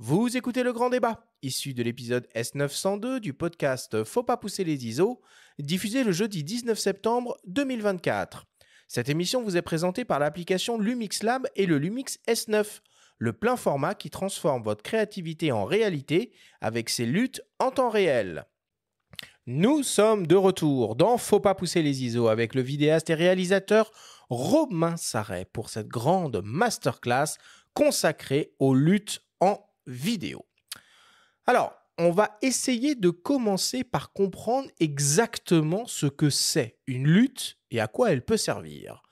Vous écoutez Le Grand Débat, issu de l'épisode S902 du podcast Faut pas pousser les ISO, diffusé le jeudi 19 septembre 2024. Cette émission vous est présentée par l'application Lumix Lab et le Lumix S9, le plein format qui transforme votre créativité en réalité avec ses luttes en temps réel. Nous sommes de retour dans Faut pas pousser les ISO avec le vidéaste et réalisateur Romain Sarret pour cette grande masterclass consacrée aux luttes en vidéo. Alors, on va essayer de commencer par comprendre exactement ce que c'est une lutte et à quoi elle peut servir.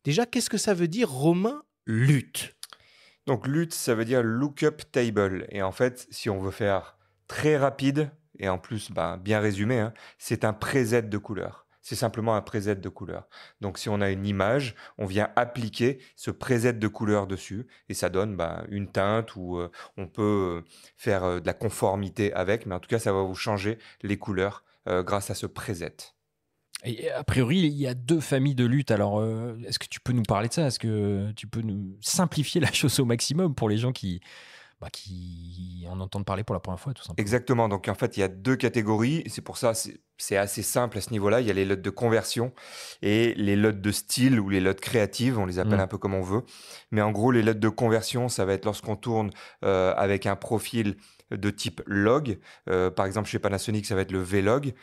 Déjà, qu'est-ce que ça veut dire, Romain, lutte ? Donc LUT, ça veut dire Lookup Table. Et en fait, si on veut faire très rapide, et en plus bien résumé, c'est un preset de couleur. C'est simplement un preset de couleur. Donc si on a une image, on vient appliquer ce preset de couleur dessus, et ça donne une teinte, ou on peut faire de la conformité avec, mais en tout cas, ça va vous changer les couleurs grâce à ce preset. Et a priori, il y a deux familles de luttes. Alors, est-ce que tu peux nous parler de ça ? Est-ce que tu peux nous simplifier la chose au maximum pour les gens qui en entendent parler pour la première fois, tout simplement ? Exactement. Donc, en fait, il y a deux catégories. C'est pour ça c'est assez simple à ce niveau-là. Il y a les LUT de conversion et les LUT de style ou les LUT créatives. On les appelle un peu comme on veut. Mais en gros, les LUT de conversion, ça va être lorsqu'on tourne avec un profil de type log. Par exemple, chez Panasonic, ça va être le V-Log.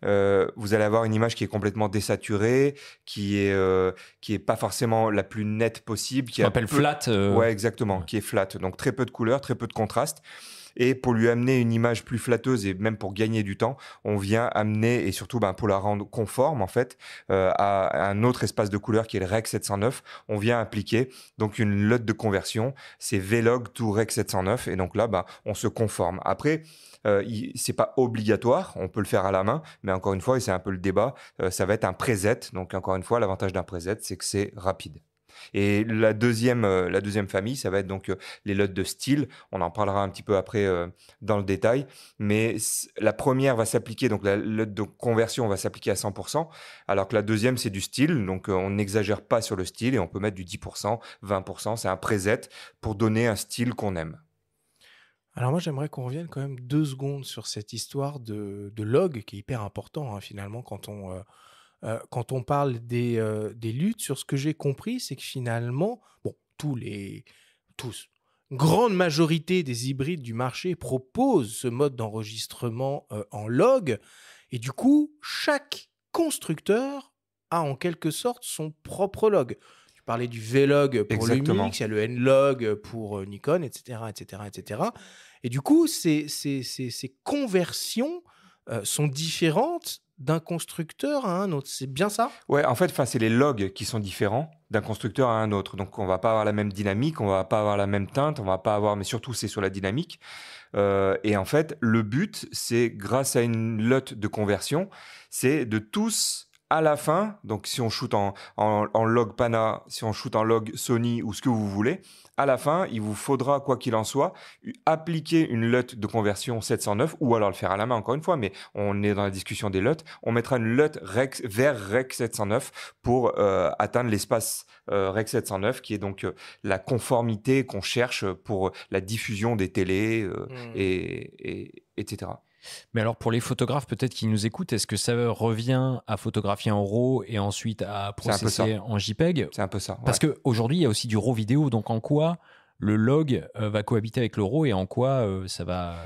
Vous allez avoir une image qui est complètement désaturée, qui est pas forcément la plus nette possible, qui appelle flat. Ouais, exactement, qui est flat. Donc très peu de couleurs, très peu de contraste. Et pour lui amener une image plus flatteuse et même pour gagner du temps, on vient amener, et surtout pour la rendre conforme en fait, à un autre espace de couleur qui est le Rec 709, on vient appliquer donc une LUT de conversion, c'est V-Log to Rec 709, et donc là on se conforme. Après, c'est pas obligatoire, on peut le faire à la main, mais encore une fois, et c'est un peu le débat, ça va être un preset. Donc encore une fois, l'avantage d'un preset, c'est que c'est rapide. Et la deuxième famille, ça va être donc les LUT de style. On en parlera un petit peu après dans le détail. Mais la première va s'appliquer, donc la LUT de conversion va s'appliquer à 100%, alors que la deuxième, c'est du style. Donc on n'exagère pas sur le style et on peut mettre du 10%, 20%. C'est un preset pour donner un style qu'on aime. Alors moi, j'aimerais qu'on revienne quand même 2 secondes sur cette histoire de log qui est hyper important finalement quand on parle des luttes. Sur ce que j'ai compris, c'est que finalement, grande majorité des hybrides du marché proposent ce mode d'enregistrement en log. Et du coup, chaque constructeur a en quelque sorte son propre log. Tu parlais du V-Log pour Exactement. Lumix, il y a le N-Log pour Nikon, etc., etc., etc. Et du coup, ces conversions sont différentes d'un constructeur à un autre. C'est bien ça ? Ouais, en fait, c'est les logs qui sont différents d'un constructeur à un autre. Donc, on va pas avoir la même dynamique, on va pas avoir la même teinte, on va pas avoir, mais surtout, c'est sur la dynamique. Et en fait, le but, c'est grâce à une LUT de conversion, c'est de tous à la fin, donc si on shoot en log Pana, si on shoot en log Sony ou ce que vous voulez, à la fin, il vous faudra, quoi qu'il en soit, appliquer une LUT de conversion 709, ou alors le faire à la main encore une fois, mais on est dans la discussion des LUT. On mettra une LUT vers Rec 709 pour atteindre l'espace Rec 709, qui est donc la conformité qu'on cherche pour la diffusion des télés, etc. Mais alors pour les photographes peut-être qui nous écoutent, est-ce que ça revient à photographier en RAW et ensuite à processer en JPEG ? C'est un peu ça. Ouais. Parce qu'aujourd'hui, il y a aussi du RAW vidéo, donc en quoi le log va cohabiter avec le RAW et en quoi ça va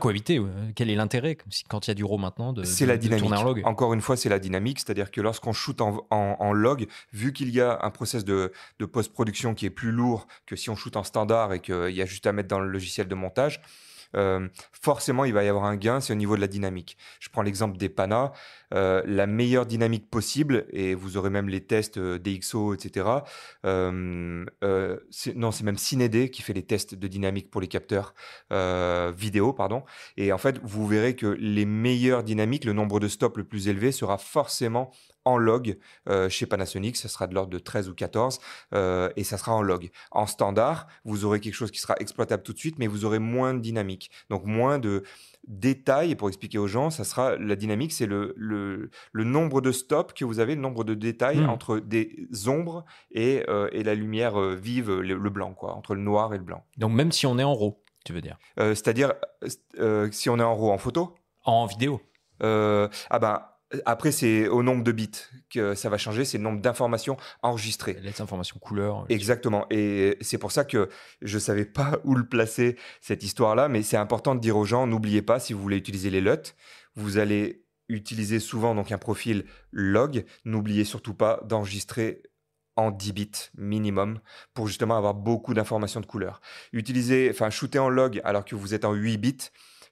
cohabiter ? Quel est l'intérêt quand il y a du RAW maintenant de tourner en log ? Encore une fois, c'est la dynamique, c'est-à-dire que lorsqu'on shoot en log, vu qu'il y a un process de post-production qui est plus lourd que si on shoot en standard et qu'il y a juste à mettre dans le logiciel de montage, forcément, il va y avoir un gain, c'est au niveau de la dynamique. Je prends l'exemple des Pana, la meilleure dynamique possible, et vous aurez même les tests DxO, etc. C'est même CineD qui fait les tests de dynamique pour les capteurs vidéo, pardon. Et en fait, vous verrez que les meilleures dynamiques, le nombre de stops le plus élevé sera forcément en log. Chez Panasonic, ça sera de l'ordre de 13 ou 14 et ça sera en log. En standard, vous aurez quelque chose qui sera exploitable tout de suite, mais vous aurez moins de dynamique, donc moins de détails. Et pour expliquer aux gens, ça sera la dynamique, c'est le nombre de stops que vous avez, le nombre de détails entre des ombres et la lumière vive, le blanc, quoi, entre le noir et le blanc. Donc même si on est en RAW. tu veux dire. C'est-à-dire, si on est en RAW en photo, En vidéo. après, c'est au nombre de bits que ça va changer, c'est le nombre d'informations enregistrées. Les informations couleurs. Exactement. Et c'est pour ça que je ne savais pas où le placer, cette histoire-là, mais c'est important de dire aux gens, n'oubliez pas, si vous voulez utiliser les LUT, vous allez utiliser souvent donc un profil log. N'oubliez surtout pas d'enregistrer en 10 bits minimum pour justement avoir beaucoup d'informations de couleur. Shooter en log alors que vous êtes en 8 bits,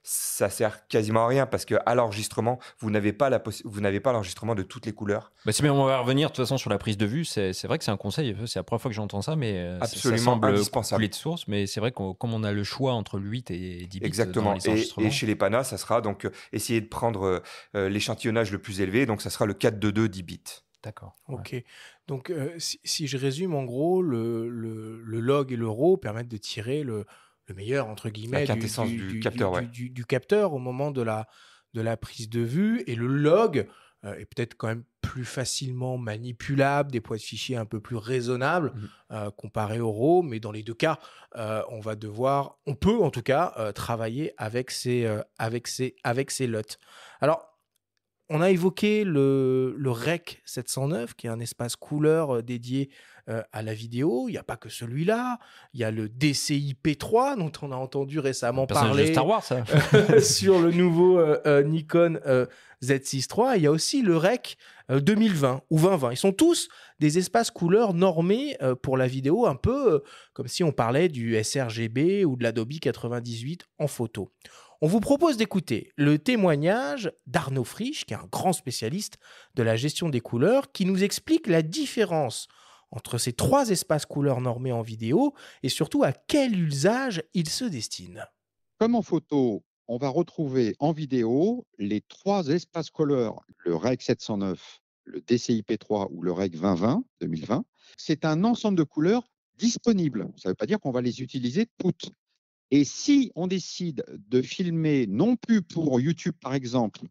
ça sert quasiment à rien parce qu'à l'enregistrement, vous n'avez pas l'enregistrement de toutes les couleurs. C'est bien, on va revenir de toute façon sur la prise de vue. C'est vrai que c'est un conseil, c'est la première fois que j'entends ça, mais absolument ça semble indispensable. couler de source, mais c'est vrai que comme on a le choix entre le 8 et 10 bits exactement. dans les enregistrements. Et chez les PANA, ça sera donc essayer de prendre l'échantillonnage le plus élevé, donc ça sera le 4-2-2 10 bits. D'accord. Ok. Ouais. Donc, si je résume, en gros, le log et le RAW permettent de tirer le meilleur, entre guillemets, la quintessence du capteur, du capteur au moment de la prise de vue. Et le log est peut-être quand même plus facilement manipulable, des poids de fichiers un peu plus raisonnables comparé au RAW. Mais dans les deux cas, on peut en tout cas travailler avec ces LUT. Alors, on a évoqué le Rec 709, qui est un espace couleur dédié à la vidéo. Il n'y a pas que celui-là. Il y a le DCI P3, dont on a entendu récemment parler de Star Wars, ça. sur le nouveau Nikon Z6 III. Il y a aussi le Rec 2020 ou 2020. Ils sont tous des espaces couleurs normés pour la vidéo, un peu comme si on parlait du sRGB ou de l'Adobe 98 en photo. On vous propose d'écouter le témoignage d'Arnaud Frisch, qui est un grand spécialiste de la gestion des couleurs, qui nous explique la différence entre ces trois espaces couleurs normés en vidéo et surtout à quel usage ils se destinent. Comme en photo, on va retrouver en vidéo les trois espaces couleurs, le Rec 709, le DCI P3 ou le Rec 2020. C'est un ensemble de couleurs disponibles. Ça ne veut pas dire qu'on va les utiliser toutes. Et si on décide de filmer non plus pour YouTube, par exemple,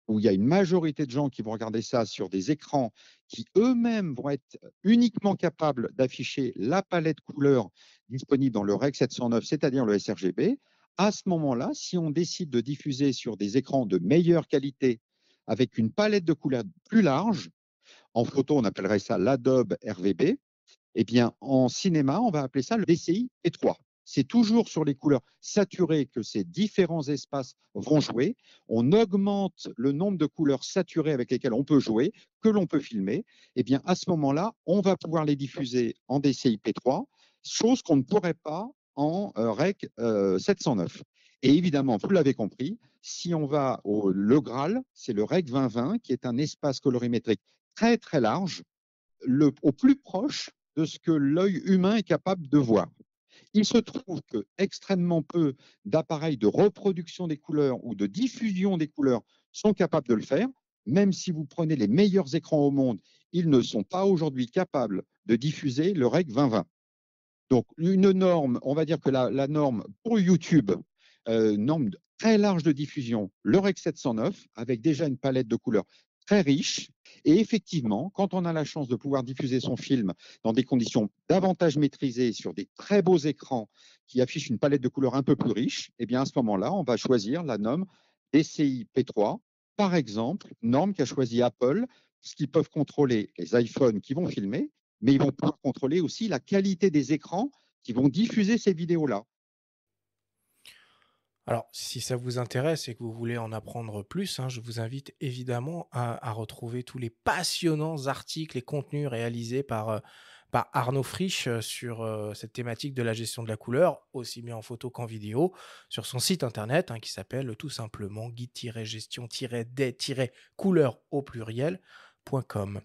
où il y a une majorité de gens qui vont regarder ça sur des écrans qui eux-mêmes vont être uniquement capables d'afficher la palette couleurs disponible dans le Rec 709, c'est-à-dire le sRGB, à ce moment-là, si on décide de diffuser sur des écrans de meilleure qualité avec une palette de couleurs plus large, en photo, on appellerait ça l'Adobe RVB, eh bien, en cinéma, on va appeler ça le DCI P3. C'est toujours sur les couleurs saturées que ces différents espaces vont jouer. On augmente le nombre de couleurs saturées avec lesquelles on peut jouer, que l'on peut filmer. Eh bien, à ce moment-là, on va pouvoir les diffuser en DCI P3, chose qu'on ne pourrait pas en Rec 709. Et évidemment, vous l'avez compris, si on va le Graal, c'est le Rec 2020, qui est un espace colorimétrique très, très large, au plus proche de ce que l'œil humain est capable de voir. Il se trouve que extrêmement peu d'appareils de reproduction des couleurs ou de diffusion des couleurs sont capables de le faire. Même si vous prenez les meilleurs écrans au monde, ils ne sont pas aujourd'hui capables de diffuser le Rec 2020. Donc, une norme, on va dire que la norme pour YouTube, norme très large de diffusion, le Rec 709, avec déjà une palette de couleurs très riche. Et effectivement, quand on a la chance de pouvoir diffuser son film dans des conditions davantage maîtrisées sur des très beaux écrans qui affichent une palette de couleurs un peu plus riche, eh bien à ce moment-là, on va choisir la norme DCI P3, par exemple, norme qu'a choisi Apple, parce qu'ils peuvent contrôler les iPhones qui vont filmer, mais ils vont pouvoir contrôler aussi la qualité des écrans qui vont diffuser ces vidéos-là. Alors, si ça vous intéresse et que vous voulez en apprendre plus, je vous invite évidemment à retrouver tous les passionnants articles et contenus réalisés par Arnaud Frisch sur cette thématique de la gestion de la couleur, aussi bien en photo qu'en vidéo, sur son site internet qui s'appelle tout simplement guide-gestion-des-couleurs au pluriel.com.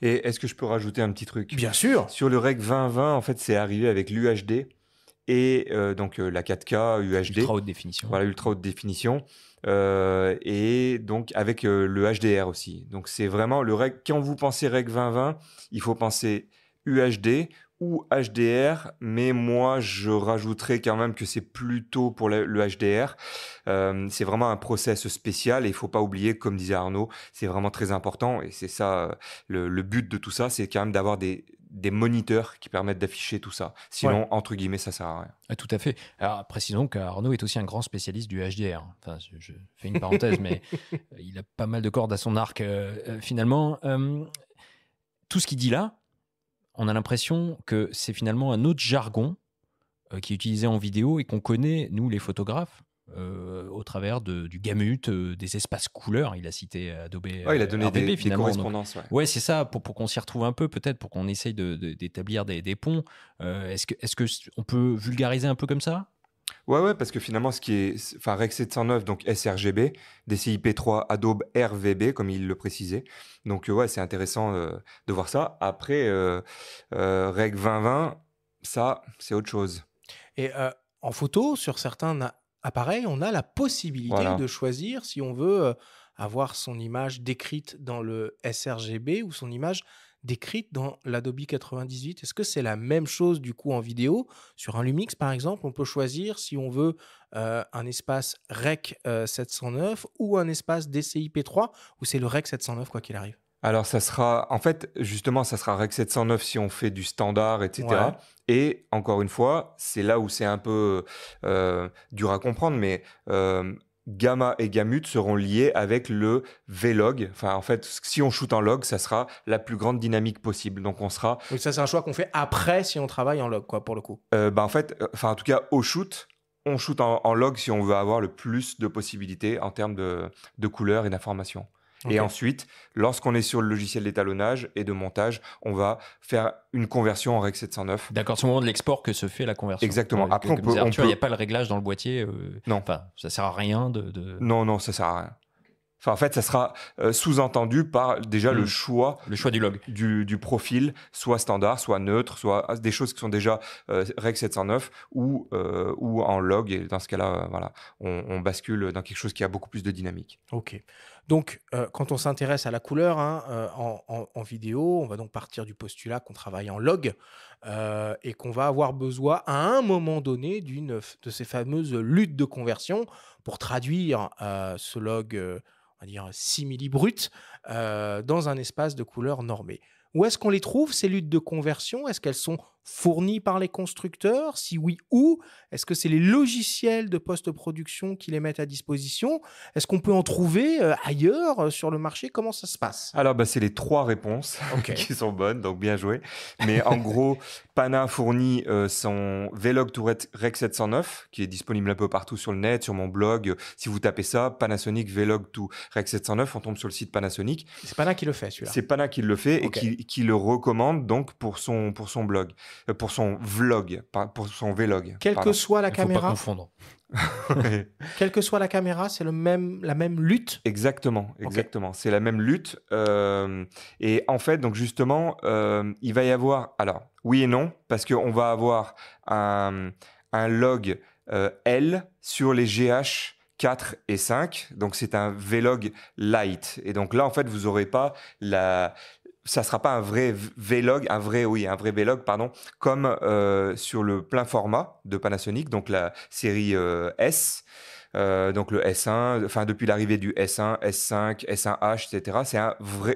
Et est-ce que je peux rajouter un petit truc ? Bien sûr. Sur le Rec 2020, en fait, c'est arrivé avec l'UHD. Et donc la 4K UHD. Ultra haute définition. Voilà, ultra haute définition. Et donc avec le HDR aussi. Donc c'est vraiment le Rec. Quand vous pensez Rec 2020, il faut penser UHD ou HDR. Mais moi, je rajouterais quand même que c'est plutôt pour le HDR. C'est vraiment un process spécial et il ne faut pas oublier, comme disait Arnaud, c'est vraiment très important. Et c'est ça, le but de tout ça, c'est quand même d'avoir des des moniteurs qui permettent d'afficher tout ça. Sinon, entre guillemets, ça sert à rien. Ah, tout à fait. Alors, précisons qu'Arnaud est aussi un grand spécialiste du HDR. Enfin, je fais une parenthèse, mais il a pas mal de cordes à son arc. Finalement, tout ce qu'il dit là, on a l'impression que c'est finalement un autre jargon qui est utilisé en vidéo et qu'on connaît, nous, les photographes, au travers du gamut, des espaces couleurs. Il a cité Adobe Il a donné RGB, des finalement. correspondances. Ouais, c'est ça, pour qu'on s'y retrouve un peu, peut-être, pour qu'on essaye d'établir des ponts. Est-ce que on peut vulgariser un peu comme ça? Ouais, parce que finalement, Rec 709, donc sRGB, DCI-P3, Adobe RVB, comme il le précisait. Donc, c'est intéressant de voir ça. Après, Rec 2020, ça, c'est autre chose. Et en photo, sur certains appareils, on a la possibilité de choisir si on veut avoir son image décrite dans le sRGB ou son image décrite dans l'Adobe 98. Est-ce que c'est la même chose du coup en vidéo? Sur un Lumix, par exemple, on peut choisir si on veut un espace Rec 709 ou un espace DCI-P3, ou c'est le Rec 709 quoi qu'il arrive? Alors, ça sera Rec 709 si on fait du standard, etc. Ouais. Et encore une fois, c'est là où c'est un peu dur à comprendre, mais Gamma et Gamut seront liés avec le V-Log. Enfin, en fait, si on shoot en log, ça sera la plus grande dynamique possible. Donc, on sera... Oui, ça, c'est un choix qu'on fait après si on travaille en log, quoi, pour le coup. En tout cas, au shoot, on shoot en log si on veut avoir le plus de possibilités en termes de couleurs et d'informations. Okay. Et ensuite, lorsqu'on est sur le logiciel d'étalonnage et de montage, on va faire une conversion en Rec 709. D'accord, c'est au moment de l'export que se fait la conversion. Exactement. Après, il n'y a pas le réglage dans le boîtier. Non. Enfin, ça sert à rien Non, ça sert à rien. Enfin, en fait, ça sera sous-entendu par déjà le choix du log, du profil, soit standard, soit neutre, soit des choses qui sont déjà Rec 709 ou en log. Et dans ce cas-là, on bascule dans quelque chose qui a beaucoup plus de dynamique. Ok. Donc, quand on s'intéresse à la couleur en vidéo, on va donc partir du postulat qu'on travaille en log et qu'on va avoir besoin à un moment donné d'une de ces fameuses luttes de conversion pour traduire ce log, on va dire 6 millibrut, dans un espace de couleur normé. Où est-ce qu'on les trouve, ces luttes de conversion? Est-ce qu'elles sont fournies par les constructeurs? Si oui, où? Est-ce que c'est les logiciels de post-production qui les mettent à disposition? Est-ce qu'on peut en trouver ailleurs sur le marché? Comment ça se passe? Alors, c'est les 3 réponses qui sont bonnes, donc bien joué. Mais en gros, Pana fournit son V-Log to Rec 709, qui est disponible un peu partout sur le net, sur mon blog. Si vous tapez ça, Panasonic V-Log to Rec 709, on tombe sur le site Panasonic. C'est Pana qui le fait, celui-là? C'est Pana qui le fait et qui le recommande donc pour son blog, pour son vlog, pour son V-Log. Quelle que soit la caméra. Faut pas confondre. Quelle que soit la caméra, c'est la même lutte? Exactement. C'est la même lutte. Et en fait, donc justement, il va y avoir... Alors, oui et non, parce qu'on va avoir un log L sur les GH 4 et 5. Donc, c'est un V-Log Lite. Et donc là, en fait, vous n'aurez pas ça sera pas un vrai V-Log, un vrai V-Log, comme sur le plein format de Panasonic, donc la série S, donc le S1, enfin depuis l'arrivée du S1, S5, S1H, etc. C'est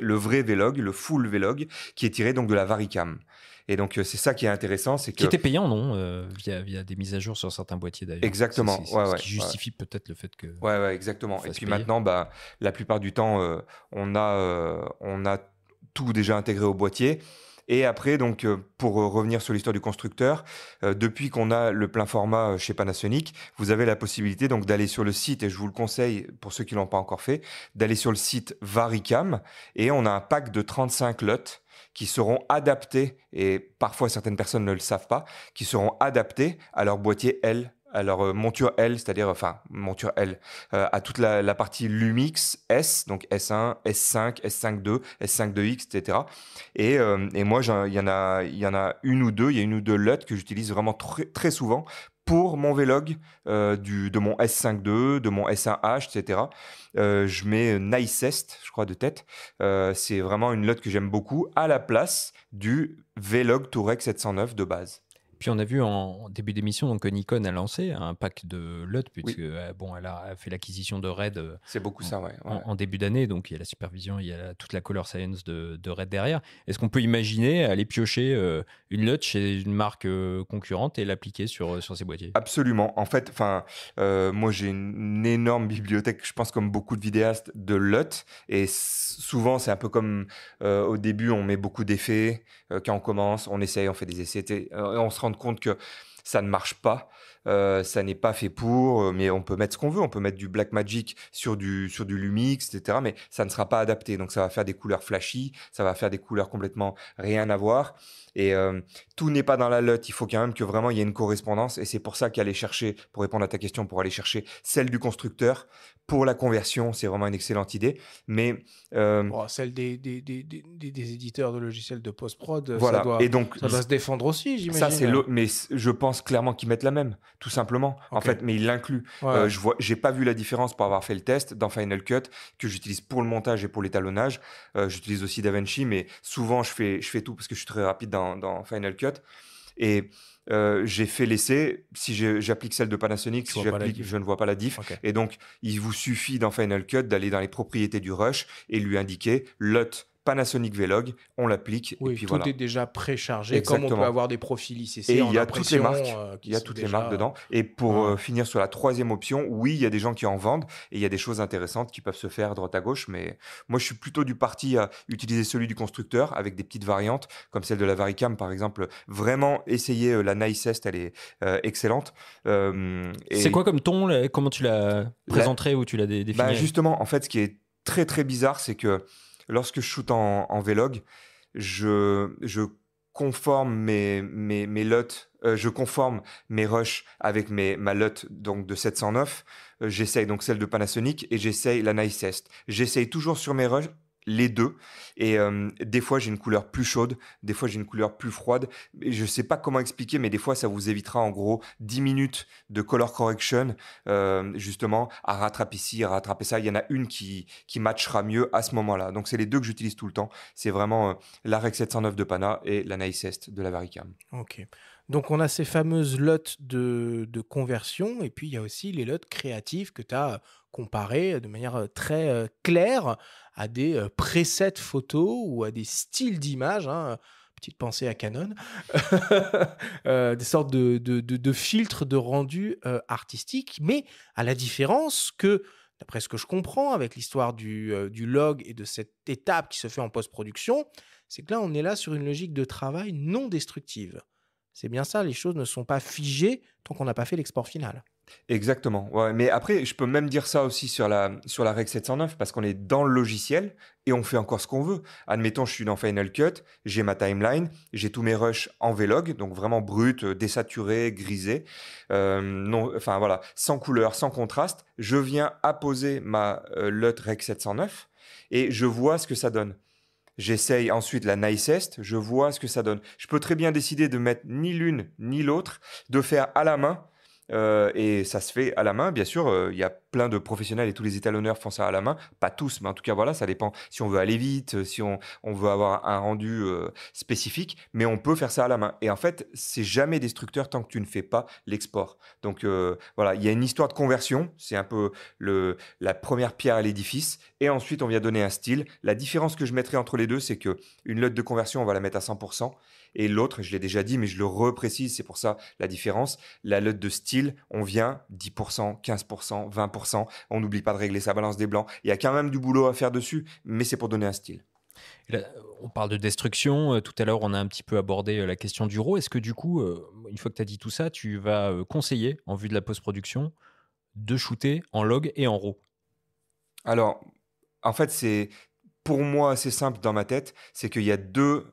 le vrai V-Log, le full V-Log, qui est tiré donc de la Varicam. Et donc, c'est ça qui est intéressant. Qui était payant, non via des mises à jour sur certains boîtiers, d'ailleurs. Exactement. Ce qui justifie peut-être le fait que... Ouais, exactement. Et puis maintenant, la plupart du temps, on a tout déjà intégré au boîtier. Et après, donc, pour revenir sur l'histoire du constructeur, depuis qu'on a le plein format chez Panasonic, vous avez la possibilité donc d'aller sur le site, et je vous le conseille pour ceux qui ne l'ont pas encore fait, d'aller sur le site Varicam, et on a un pack de 35 lots qui seront adaptés, et parfois certaines personnes ne le savent pas, qui seront adaptés à leur boîtier L, à leur monture L, c'est-à-dire, monture L, à toute la partie Lumix S, donc S1, S5, S5.2, S5.2X, etc. Et moi, il y en a une ou deux LUT que j'utilise vraiment très, très souvent pour mon V-Log de mon S5.2, de mon S1H, etc. Je mets Nicest, je crois, de tête. C'est vraiment une LUT que j'aime beaucoup, à la place du V-Log to Rec 709 de base. Puis on a vu en début d'émission donc, que Nikon a lancé un pack de LUT, puisque elle a fait l'acquisition de RED C'est beaucoup ça, ouais. en début d'année. Donc il y a la supervision, il y a toute la color science de RED derrière. Est-ce qu'on peut imaginer aller piocher une LUT chez une marque concurrente et l'appliquer sur ses boîtiers? Absolument. En fait, moi j'ai une énorme bibliothèque, je pense comme beaucoup de vidéastes, de LUT. Et souvent, c'est un peu comme au début, on met beaucoup d'effets. Quand on commence, on essaye, on fait des essais. On se rend compte que ça ne marche pas. Ça n'est pas fait pour, mais on peut mettre ce qu'on veut. On peut mettre du Blackmagic sur du Lumix, etc. Mais ça ne sera pas adapté. Donc, ça va faire des couleurs flashy, ça va faire des couleurs complètement rien à voir. Et tout n'est pas dans la LUT. Il faut quand même que vraiment il y ait une correspondance. Et c'est pour ça qu'aller chercher, pour répondre à ta question, pour aller chercher celle du constructeur pour la conversion, c'est vraiment une excellente idée. Mais celle des éditeurs de logiciels de post-prod, voilà. ça doit se défendre aussi, j'imagine. Ça, c'est mais je pense clairement qu'ils mettent la même, tout simplement. En fait, mais ils l'incluent. Ouais. J'ai pas vu la différence pour avoir fait le test dans Final Cut que j'utilise pour le montage et pour l'étalonnage. J'utilise aussi DaVinci, mais souvent je fais tout parce que je suis très rapide dans Final Cut. Et j'ai fait l'essai. Si j'applique celle de Panasonic, je ne vois pas la diff. Okay. Et donc, il vous suffit dans Final Cut d'aller dans les propriétés du rush et lui indiquer LUT Panasonic Vlog, on l'applique. Oui, et puis tout voilà. est déjà préchargé, Exactement. comme on peut avoir des profils ICC et en il y a toutes les marques. Il y a toutes les marques dedans. Et pour finir sur la troisième option, oui, il y a des gens qui en vendent et il y a des choses intéressantes qui peuvent se faire à droite à gauche. Mais moi, je suis plutôt du parti à utiliser celui du constructeur avec des petites variantes comme celle de la Varicam, par exemple. Vraiment essayer la Nicest, elle est excellente. C'est quoi comme ton? Comment tu l'as présenté ou tu l'as défini? Justement, en fait, ce qui est très très bizarre, c'est que lorsque je shoot en Vlog, je conforme mes LUT, je conforme mes rushs avec ma LUT donc de 709. J'essaye donc celle de Panasonic et j'essaye la Nicest. J'essaye toujours sur mes rushs les deux. Et des fois, j'ai une couleur plus chaude, des fois, j'ai une couleur plus froide. Et je ne sais pas comment expliquer, mais des fois, ça vous évitera en gros 10 minutes de color correction, justement, à rattraper ci, à rattraper ça. Il y en a une qui matchera mieux à ce moment-là. Donc, c'est les deux que j'utilise tout le temps. C'est vraiment la Rec 709 de Pana et la Nicest de la Varicam. Ok. Donc, on a ces fameuses LUT de conversion, et puis il y a aussi les LUT créatives que tu as comparées de manière très claire à des presets photos ou à des styles d'images. Petite pensée à Canon. Des sortes de filtres de rendu artistique, mais à la différence que, d'après ce que je comprends, avec l'histoire du log et de cette étape qui se fait en post-production, c'est que là, on est là sur une logique de travail non destructive. C'est bien ça, les choses ne sont pas figées tant qu'on n'a pas fait l'export final. Exactement. Ouais. Mais après, je peux même dire ça aussi sur la Rec 709 parce qu'on est dans le logiciel et on fait encore ce qu'on veut. Admettons, je suis dans Final Cut, j'ai ma timeline, j'ai tous mes rushs en Vlog, donc vraiment brut, désaturé, grisé, sans couleur, sans contraste. Je viens apposer ma LUT Rec 709 et je vois ce que ça donne. J'essaye ensuite la Nicest, je vois ce que ça donne. Je peux très bien décider de mettre ni l'une ni l'autre, de faire à la main. Et ça se fait à la main, bien sûr. Il y a plein de professionnels et tous les étalonneurs font ça à la main. Pas tous, mais en tout cas, voilà, ça dépend. Si on veut aller vite, si on veut avoir un rendu spécifique, mais on peut faire ça à la main. Et en fait, c'est jamais destructeur tant que tu ne fais pas l'export. Donc voilà, il y a une histoire de conversion. C'est un peu la première pierre à l'édifice. Et ensuite, on vient donner un style. La différence que je mettrai entre les deux, c'est que une LUT de conversion, on va la mettre à 100%. Et l'autre, je l'ai déjà dit, mais je le reprécise, c'est pour ça la différence. La LUT de style, on vient 10%, 15%, 20%. On n'oublie pas de régler sa balance des blancs. Il y a quand même du boulot à faire dessus, mais c'est pour donner un style. Là, on parle de destruction. Tout à l'heure, on a un petit peu abordé la question du RAW. Est-ce que du coup, une fois que tu as dit tout ça, tu vas conseiller, en vue de la post-production, de shooter en log et en RAW? Alors, en fait, c'est... Pour moi, assez simple dans ma tête, c'est qu'il y a deux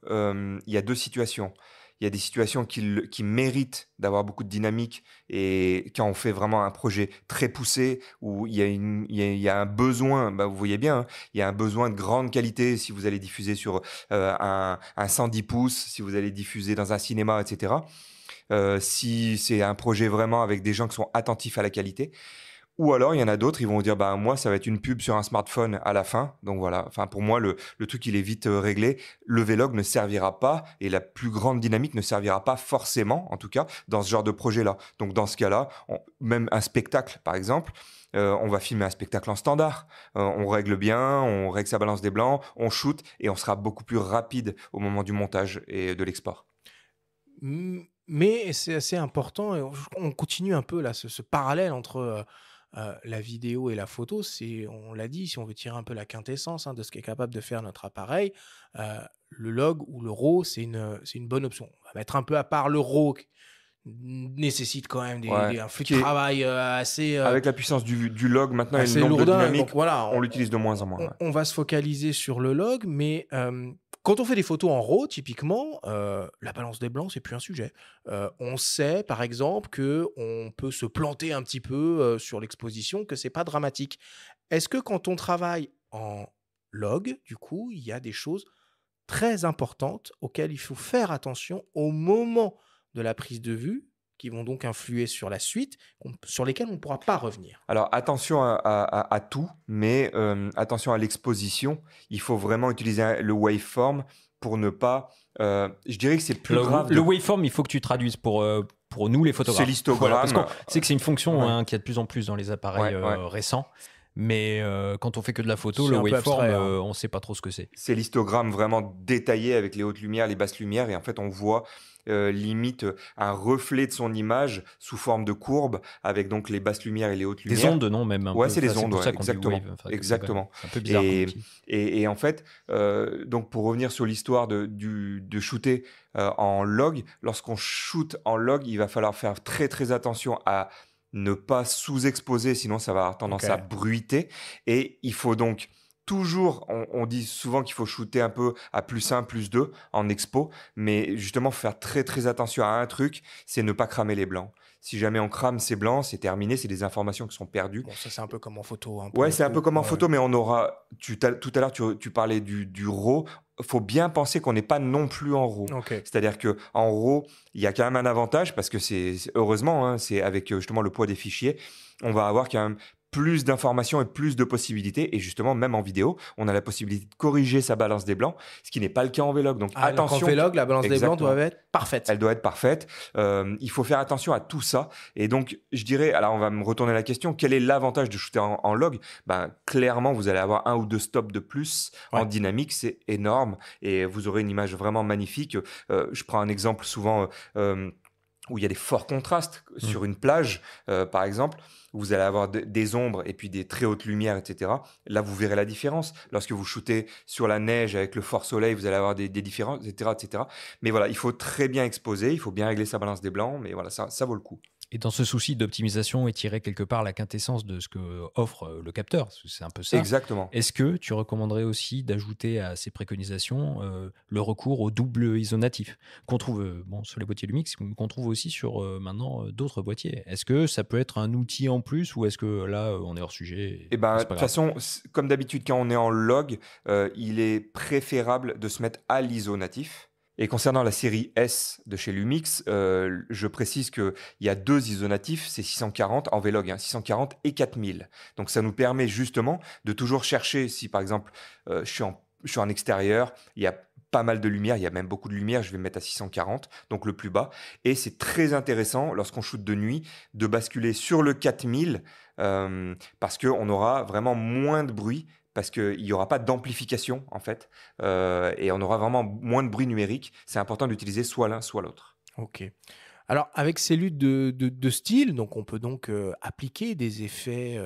situations. Il y a des situations qui méritent d'avoir beaucoup de dynamique et quand on fait vraiment un projet très poussé où il y a un besoin, vous voyez bien, hein, il y a un besoin de grande qualité si vous allez diffuser sur un 110 pouces, si vous allez diffuser dans un cinéma, etc. Si c'est un projet vraiment avec des gens qui sont attentifs à la qualité. Ou alors, il y en a d'autres, ils vont dire, bah, moi, ça va être une pub sur un smartphone à la fin. Donc voilà, enfin, pour moi, le truc, il est vite réglé. Le Vlog ne servira pas et la plus grande dynamique ne servira pas forcément, en tout cas, dans ce genre de projet-là. Donc dans ce cas-là, même un spectacle, par exemple, on va filmer un spectacle en standard. On règle bien, on règle sa balance des blancs, on shoot et on sera beaucoup plus rapide au moment du montage et de l'export. Mais c'est assez important, et on continue un peu là, ce parallèle entre la vidéo et la photo. On l'a dit, si on veut tirer un peu la quintessence de ce qu'est capable de faire notre appareil, le log ou le RAW, c'est une bonne option. On va mettre un peu à part le RAW, qui nécessite quand même un flux de travail assez avec la puissance du log maintenant et le nombre lourdin, de dynamiques, donc voilà, on l'utilise de moins en moins. on va se focaliser sur le log, mais quand on fait des photos en RAW, typiquement, la balance des blancs, c'est plus un sujet. On sait, par exemple, qu'on peut se planter un petit peu sur l'exposition, que c'est pas dramatique. Est-ce que quand on travaille en log, du coup, il y a des choses très importantes auxquelles il faut faire attention au moment de la prise de vue, qui vont donc influer sur la suite, sur lesquelles on ne pourra pas revenir? Alors attention à tout, mais attention à l'exposition. Il faut vraiment utiliser le waveform pour ne pas... je dirais que c'est plus grave. Le waveform, il faut que tu traduises pour nous, les photographes. C'est l'histogramme. Voilà, parce qu'on sait que c'est une fonction qu'il y a de plus en plus dans les appareils récents. Mais quand on fait que de la photo, le waveform, on ne sait pas trop ce que c'est. C'est l'histogramme vraiment détaillé avec les hautes lumières, les basses lumières. Et en fait, on voit limite un reflet de son image sous forme de courbe avec donc les basses lumières et les hautes lumières. Des ondes, non, même un peu. C'est des ondes, pour ça exactement. wave, Exactement. C'est un peu bizarre. Et en fait, donc pour revenir sur l'histoire de shooter en log, lorsqu'on shoot en log, il va falloir faire très très attention à ne pas sous-exposer, sinon ça va avoir tendance à bruiter. Et il faut donc toujours, on dit souvent qu'il faut shooter un peu à +1, +2 en expo, mais justement, faut faire très très attention à un truc, c'est ne pas cramer les blancs. Si jamais on crame ces blancs, c'est terminé, c'est des informations qui sont perdues. Bon, ça c'est un peu comme en photo. C'est un peu comme en photo, mais on aura... Tout à l'heure, tu parlais du RAW. Il faut bien penser qu'on n'est pas non plus en RAW. C'est-à-dire qu'en RAW, il y a quand même un avantage, parce que heureusement, c'est avec justement le poids des fichiers, on va avoir quand même plus d'informations et plus de possibilités. Et justement, même en vidéo, on a la possibilité de corriger sa balance des blancs, ce qui n'est pas le cas en Vlog. Donc attention. En Vlog, la balance des blancs doit être parfaite. Elle doit être parfaite. Il faut faire attention à tout ça. Et donc, je dirais, alors on va me retourner la question, quel est l'avantage de shooter en log? Clairement, vous allez avoir 1 ou 2 stops de plus en dynamique. C'est énorme. Et vous aurez une image vraiment magnifique. Je prends un exemple souvent... où il y a des forts contrastes sur une plage, par exemple, vous allez avoir des ombres et puis des très hautes lumières, etc. Là, vous verrez la différence. Lorsque vous shootez sur la neige avec le fort soleil, vous allez avoir des différences, etc., etc. Mais voilà, il faut très bien exposer, il faut bien régler sa balance des blancs, mais voilà, ça vaut le coup. Et dans ce souci d'optimisation, étirer quelque part la quintessence de ce que offre le capteur, parce que c'est un peu ça. Exactement. Est-ce que tu recommanderais aussi d'ajouter à ces préconisations le recours au double isonatif qu'on trouve sur les boîtiers Lumix, qu'on trouve aussi sur maintenant d'autres boîtiers? Est-ce que ça peut être un outil en plus, ou est-ce que là on est hors sujet? De toute façon, comme d'habitude, quand on est en log, il est préférable de se mettre à l'isonatif. Et concernant la série S de chez Lumix, je précise qu'il y a 2 isonatifs, c'est 640 en Vlog, 640 et 4000. Donc ça nous permet justement de toujours chercher, si par exemple je suis en extérieur, il y a pas mal de lumière, il y a même beaucoup de lumière, je vais me mettre à 640, donc le plus bas. Et c'est très intéressant, lorsqu'on shoot de nuit, de basculer sur le 4000, parce qu'on aura vraiment moins de bruit, parce qu'il n'y aura pas d'amplification, en fait, et on aura vraiment moins de bruit numérique. C'est important d'utiliser soit l'un, soit l'autre. Ok. Alors, avec ces luttes de style, donc on peut donc appliquer des effets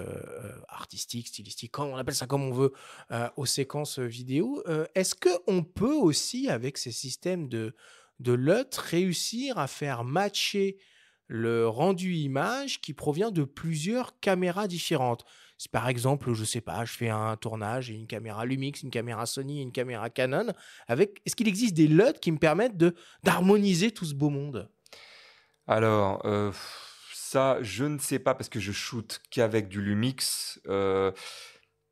artistiques, stylistiques, on appelle ça comme on veut, aux séquences vidéo. Est-ce qu'on peut aussi, avec ces systèmes de LUT, réussir à faire matcher le rendu image qui provient de plusieurs caméras différentes? Si par exemple, je sais pas, je fais un tournage et une caméra Lumix, une caméra Sony et une caméra Canon, est-ce qu'il existe des LUT qui me permettent d'harmoniser tout ce beau monde? Alors, ça, je ne sais pas, parce que je shoote qu'avec du Lumix.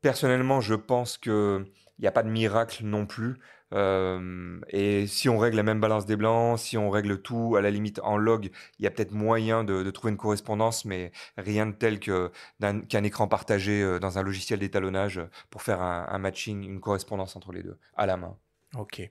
Personnellement, je pense qu'il n'y a pas de miracle non plus. Et si on règle la même balance des blancs, si on règle tout à la limite en log, il y a peut-être moyen de trouver une correspondance, mais rien de tel qu'un écran partagé dans un logiciel d'étalonnage pour faire un matching, une correspondance entre les deux, à la main. Ok.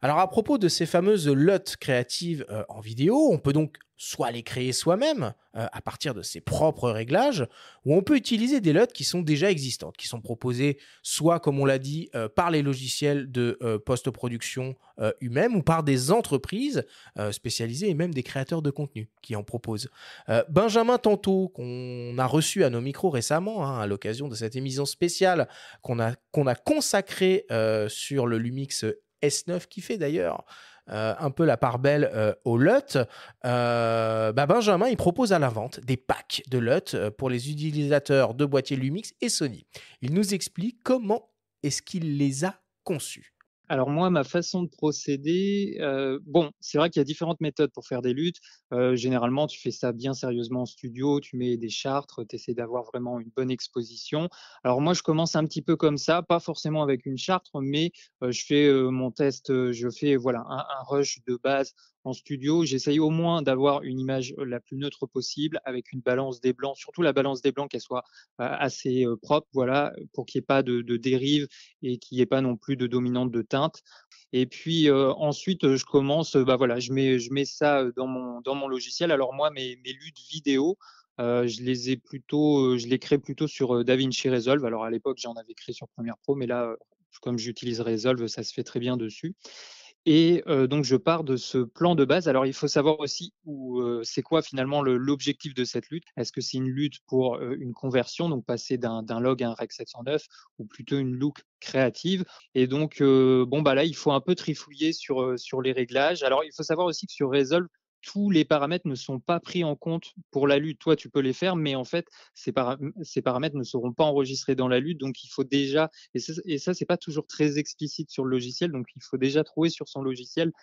Alors, à propos de ces fameuses LUT créatives en vidéo, on peut donc soit les créer soi-même à partir de ses propres réglages, ou on peut utiliser des LUT qui sont déjà existantes, qui sont proposées soit, comme on l'a dit, par les logiciels de post-production eux-mêmes ou par des entreprises spécialisées et même des créateurs de contenu qui en proposent. Benjamin Tantôt, qu'on a reçu à nos micros récemment, à l'occasion de cette émission spéciale qu'on a consacrée sur le Lumix S9, qui fait d'ailleurs un peu la part belle au LUT, Benjamin, il propose à la vente des packs de LUT pour les utilisateurs de boîtiers Lumix et Sony. Il nous explique comment est-ce qu'il les a conçus. Alors moi, ma façon de procéder, c'est vrai qu'il y a différentes méthodes pour faire des luttes. Généralement, tu fais ça bien sérieusement en studio, tu mets des chartres, tu essaies d'avoir vraiment une bonne exposition. Alors moi, je commence un petit peu comme ça, pas forcément avec une chartre, mais je fais mon test, je fais voilà un rush de base en studio. J'essaye au moins d'avoir une image la plus neutre possible avec une balance des blancs, surtout la balance des blancs qu'elle soit assez propre, voilà, pour qu'il n'y ait pas de dérive et qu'il n'y ait pas non plus de dominante de teinte. Et puis ensuite, je commence, je mets ça dans mon logiciel. Alors moi, mes luttes vidéo, je les crée plutôt sur DaVinci Resolve. Alors à l'époque, j'en avais créé sur Premiere Pro, mais là, comme j'utilise Resolve, ça se fait très bien dessus. Et donc, je pars de ce plan de base. Alors, il faut savoir aussi c'est quoi finalement l'objectif de cette lutte. Est-ce que c'est une lutte pour une conversion, donc passer d'un log à un Rec 709, ou plutôt une look créative? Et donc, là, il faut un peu trifouiller sur les réglages. Alors, il faut savoir aussi que sur Resolve, tous les paramètres ne sont pas pris en compte pour la lutte. Toi, tu peux les faire, mais en fait, ces paramètres ne seront pas enregistrés dans la lutte. Donc, il faut déjà, et ça, c'est pas toujours très explicite sur le logiciel. Donc, il faut déjà trouver sur son logiciel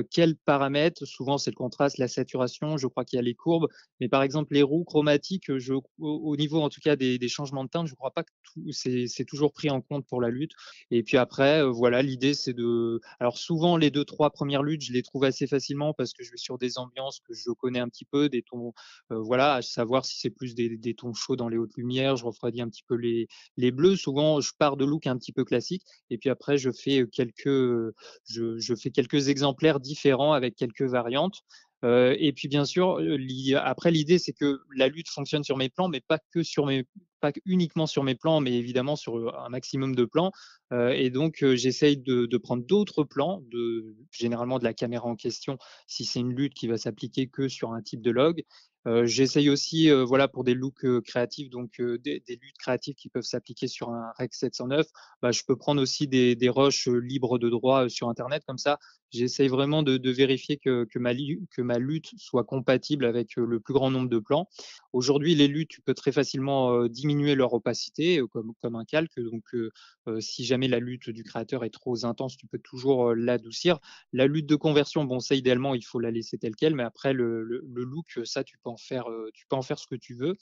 quels paramètres. Souvent, c'est le contraste, la saturation. Je crois qu'il y a les courbes. Mais par exemple, les roues chromatiques, au niveau en tout cas des changements de teinte, je ne crois pas que c'est toujours pris en compte pour la lutte. Et puis après, voilà, l'idée, c'est de. Alors, souvent, les 2-3 premières luttes, je les trouve assez facilement parce que je vais sur des ambiances que je connais un petit peu, des tons, à savoir si c'est plus des tons chauds dans les hautes lumières, je refroidis un petit peu les bleus. Souvent, je pars de look un petit peu classique et puis après, je fais quelques exemplaires différents avec quelques variantes. Et puis bien sûr, après l'idée c'est que la lutte fonctionne sur mes plans, mais pas uniquement sur mes plans, mais évidemment sur un maximum de plans. Et donc j'essaye de prendre d'autres plans, généralement de la caméra en question, si c'est une lutte qui va s'appliquer que sur un type de log. J'essaye aussi, pour des looks créatifs, donc des luttes créatives qui peuvent s'appliquer sur un Rec 709. Je peux prendre aussi des rushs libres de droit sur Internet, comme ça. J'essaye vraiment de vérifier que ma lutte soit compatible avec le plus grand nombre de plans. Aujourd'hui, les luttes, tu peux très facilement diminuer leur opacité comme un calque. Donc, si jamais la lutte du créateur est trop intense, tu peux toujours l'adoucir. La lutte de conversion, ça idéalement, il faut la laisser telle quelle, mais après le look, ça, tu peux en faire ce que tu veux.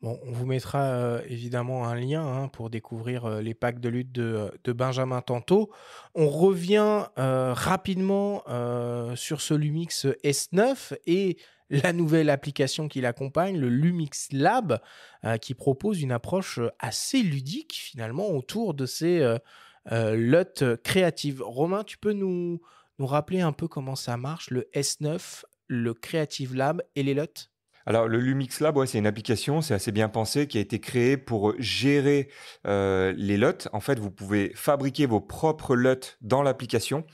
Bon, on vous mettra évidemment un lien pour découvrir les packs de lutte de Benjamin Tantôt. On revient rapidement sur ce Lumix S9 et la nouvelle application qui l'accompagne, le Lumix Lab, qui propose une approche assez ludique finalement autour de ces LUT créatives. Romain, tu peux nous rappeler un peu comment ça marche, le S9, le Creative Lab et les LUT? Alors, le Lumix Lab, c'est une application, c'est assez bien pensé, qui a été créée pour gérer les LUT. En fait, vous pouvez fabriquer vos propres LUT dans l'application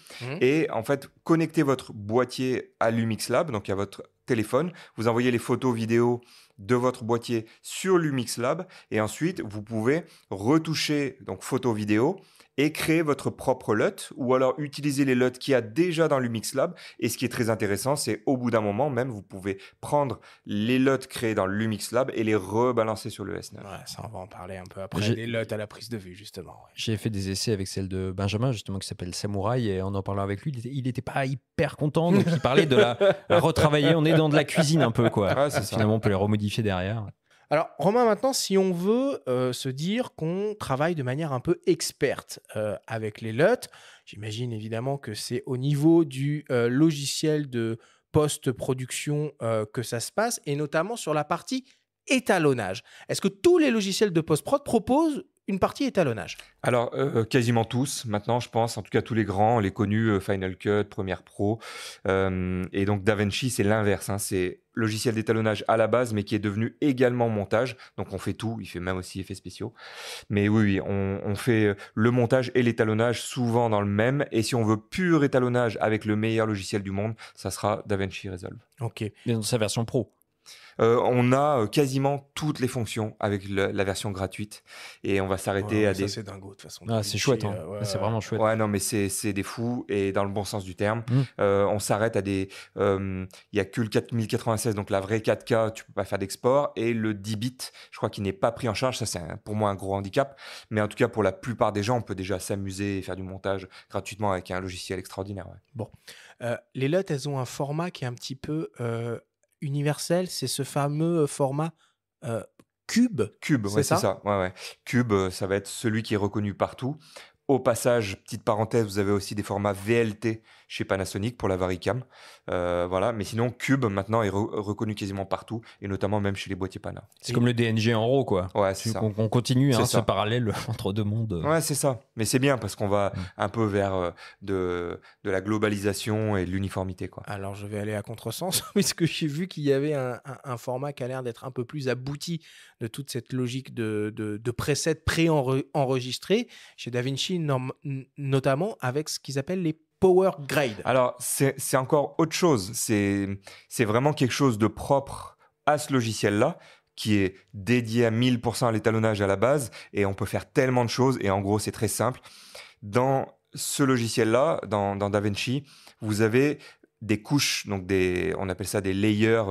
et en fait, connecter votre boîtier à Lumix Lab, donc à votre téléphone. Vous envoyez les photos, vidéos de votre boîtier sur Lumix Lab et ensuite, vous pouvez retoucher donc photos, vidéos et créer votre propre LUT ou alors utiliser les LUT qu'il y a déjà dans Lumix Lab. Et ce qui est très intéressant, c'est au bout d'un moment même, vous pouvez prendre les LUT créés dans Lumix Lab et les rebalancer sur le S9. Ouais, ça, on va en parler un peu après, les LUT à la prise de vue, justement. Ouais. J'ai fait des essais avec celle de Benjamin, justement, qui s'appelle Samouraï, et en parlant avec lui, il n'était pas hyper content, donc il parlait de la retravailler. On est dans de la cuisine un peu, quoi. Ouais, c'est ça. Finalement, on peut les remodifier derrière. Alors, Romain, maintenant, si on veut se dire qu'on travaille de manière un peu experte avec les LUT, j'imagine évidemment que c'est au niveau du logiciel de post-production que ça se passe, et notamment sur la partie étalonnage. Est-ce que tous les logiciels de post-prod proposent une partie étalonnage? Alors, quasiment tous, maintenant, je pense, en tout cas tous les grands, les connus, Final Cut, Premiere Pro. Et donc, DaVinci, c'est l'inverse. Hein, c'est logiciel d'étalonnage à la base, mais qui est devenu également montage. Donc, on fait tout. Il fait même aussi effets spéciaux. Mais oui, on fait le montage et l'étalonnage souvent dans le même. Et si on veut pur étalonnage avec le meilleur logiciel du monde, ça sera DaVinci Resolve. Ok. Mais dans sa version pro. On a quasiment toutes les fonctions avec la version gratuite et on va s'arrêter Ouais, à ça, des... c'est dingo de toute façon. Ah, c'est chouette, hein. Ouais, C'est vraiment chouette. Ouais, non, mais c'est des fous et dans le bon sens du terme. On s'arrête à des... Il y a que le 4096, donc la vraie 4K, tu peux pas faire d'export, et le 10 bits, je crois qu'il n'est pas pris en charge. Ça, c'est pour moi un gros handicap. Mais en tout cas, pour la plupart des gens, on peut déjà s'amuser et faire du montage gratuitement avec un logiciel extraordinaire. Ouais. Les LUT, elles ont un format qui est un petit peu universel. C'est ce fameux format cube. Cube, ouais, c'est ça. Ouais, ouais. Cube, ça va être celui qui est reconnu partout. Au passage, petite parenthèse, vous avez aussi des formats VLT chez Panasonic pour la Varicam. Voilà. Mais sinon, Cube, maintenant, est reconnu quasiment partout, et notamment même chez les boîtiers Pana. C'est comme le DNG en RAW, quoi. Ouais, c'est ça. On continue C'est ce parallèle entre deux mondes. Ouais, c'est ça. Mais c'est bien parce qu'on va un peu vers de la globalisation et de l'uniformité, quoi. Alors, je vais aller à contresens, puisque j'ai vu qu'il y avait un format qui a l'air d'être un peu plus abouti de toute cette logique de presets pré-enregistrés chez DaVinci, notamment avec ce qu'ils appellent les Power Grade. Alors, c'est encore autre chose. C'est vraiment quelque chose de propre à ce logiciel-là, qui est dédié à 1000% à l'étalonnage à la base, et on peut faire tellement de choses, et en gros, c'est très simple. Dans ce logiciel-là, dans DaVinci, vous avez des couches, donc on appelle ça des layers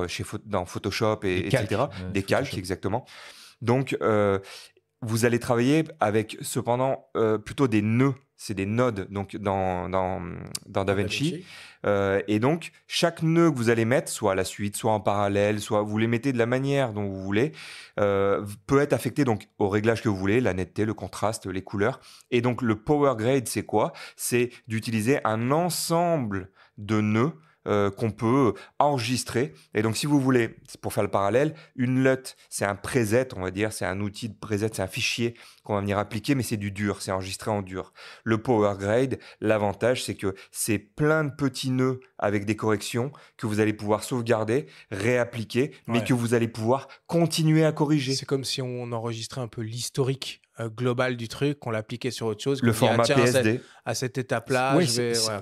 dans Photoshop, etc. Des calques, exactement. Donc, vous allez travailler avec cependant plutôt des nœuds, c'est des nodes donc dans DaVinci. Et donc, chaque nœud que vous allez mettre, soit à la suite, soit en parallèle, soit vous les mettez de la manière dont vous voulez, peut être affecté donc au réglage que vous voulez, la netteté, le contraste, les couleurs. Et donc, le Power Grade, c'est quoi? C'est d'utiliser un ensemble de nœuds qu'on peut enregistrer. Et donc, si vous voulez, pour faire le parallèle, une LUT, c'est un preset, on va dire, c'est un outil de preset, c'est un fichier qu'on va venir appliquer, mais c'est du dur, c'est enregistré en dur. Le Power Grade, l'avantage, c'est que c'est plein de petits nœuds avec des corrections que vous allez pouvoir sauvegarder, réappliquer, mais que vous allez pouvoir continuer à corriger. C'est comme si on enregistrait un peu l'historique global du truc, qu'on l'appliquait sur autre chose. Le format PSD. À cette étape-là, oui,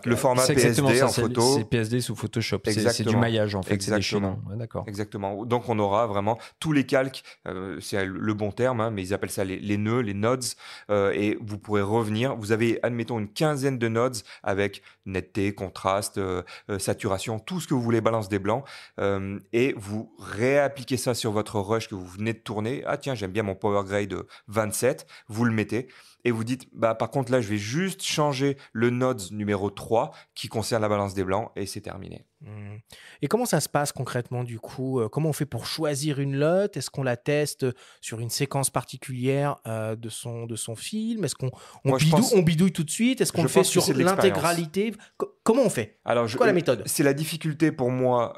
le format PSD en photo. C'est PSD sous Photoshop. C'est du maillage, en fait. Exactement. Ouais, d'accord. Exactement. Donc, on aura vraiment tous les calques, c'est le bon terme, hein, mais ils appellent ça les nœuds, les nodes, et vous pourrez revenir. Vous avez, admettons, une quinzaine de nodes avec netteté, contraste, saturation, tout ce que vous voulez, balance des blancs, et vous réappliquez ça sur votre rush que vous venez de tourner. Ah tiens, j'aime bien mon Power Grade 27. Vous le mettez et vous dites, par contre là, je vais juste changer le node numéro 3 qui concerne la balance des blancs, et c'est terminé. Et comment ça se passe concrètement du coup? Comment on fait pour choisir une LUT? Est-ce qu'on la teste sur une séquence particulière de son film? Est-ce qu'on bidouille tout de suite? Est-ce qu'on le fait sur l'intégralité? Comment on fait? C'est quoi la méthode? C'est la difficulté pour moi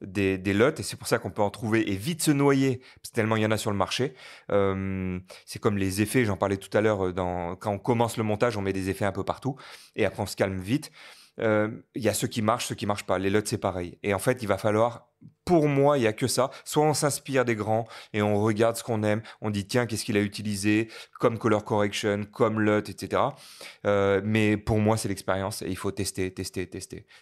des LUT, et c'est pour ça qu'on peut en trouver et vite se noyer, parce que tellement il y en a sur le marché. C'est comme les effets, j'en parlais tout à l'heure, quand on commence le montage, on met des effets un peu partout, et après on se calme vite. Il y a ceux qui marchent pas. Les LUT, c'est pareil. Et en fait, il va falloir, pour moi, il n'y a que ça. Soit on s'inspire des grands et on regarde ce qu'on aime, on dit tiens, qu'est-ce qu'il a utilisé comme color correction, comme LUT, etc. Mais pour moi, c'est l'expérience, et il faut tester.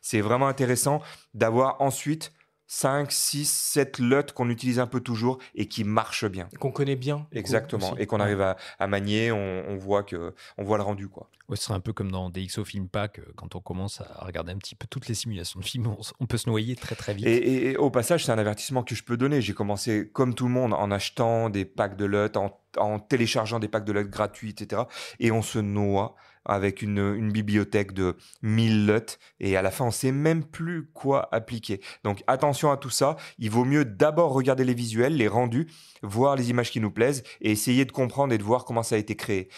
C'est vraiment intéressant d'avoir ensuite 5, 6, 7 LUT qu'on utilise un peu toujours et qui marchent bien. Qu'on connaît bien. Exactement. Et qu'on arrive à manier, on voit le rendu, quoi. Ouais, ce serait un peu comme dans DxO Film Pack, quand on commence à regarder un petit peu toutes les simulations de films, on peut se noyer très très vite. Et au passage, c'est un avertissement que je peux donner. J'ai commencé comme tout le monde en achetant des packs de LUT, en téléchargeant des packs de LUT gratuits, etc. Et on se noie avec une bibliothèque de 1000 LUT, et à la fin, on ne sait même plus quoi appliquer. Donc, attention à tout ça. Il vaut mieux d'abord regarder les visuels, les rendus, voir les images qui nous plaisent et essayer de comprendre et de voir comment ça a été créé.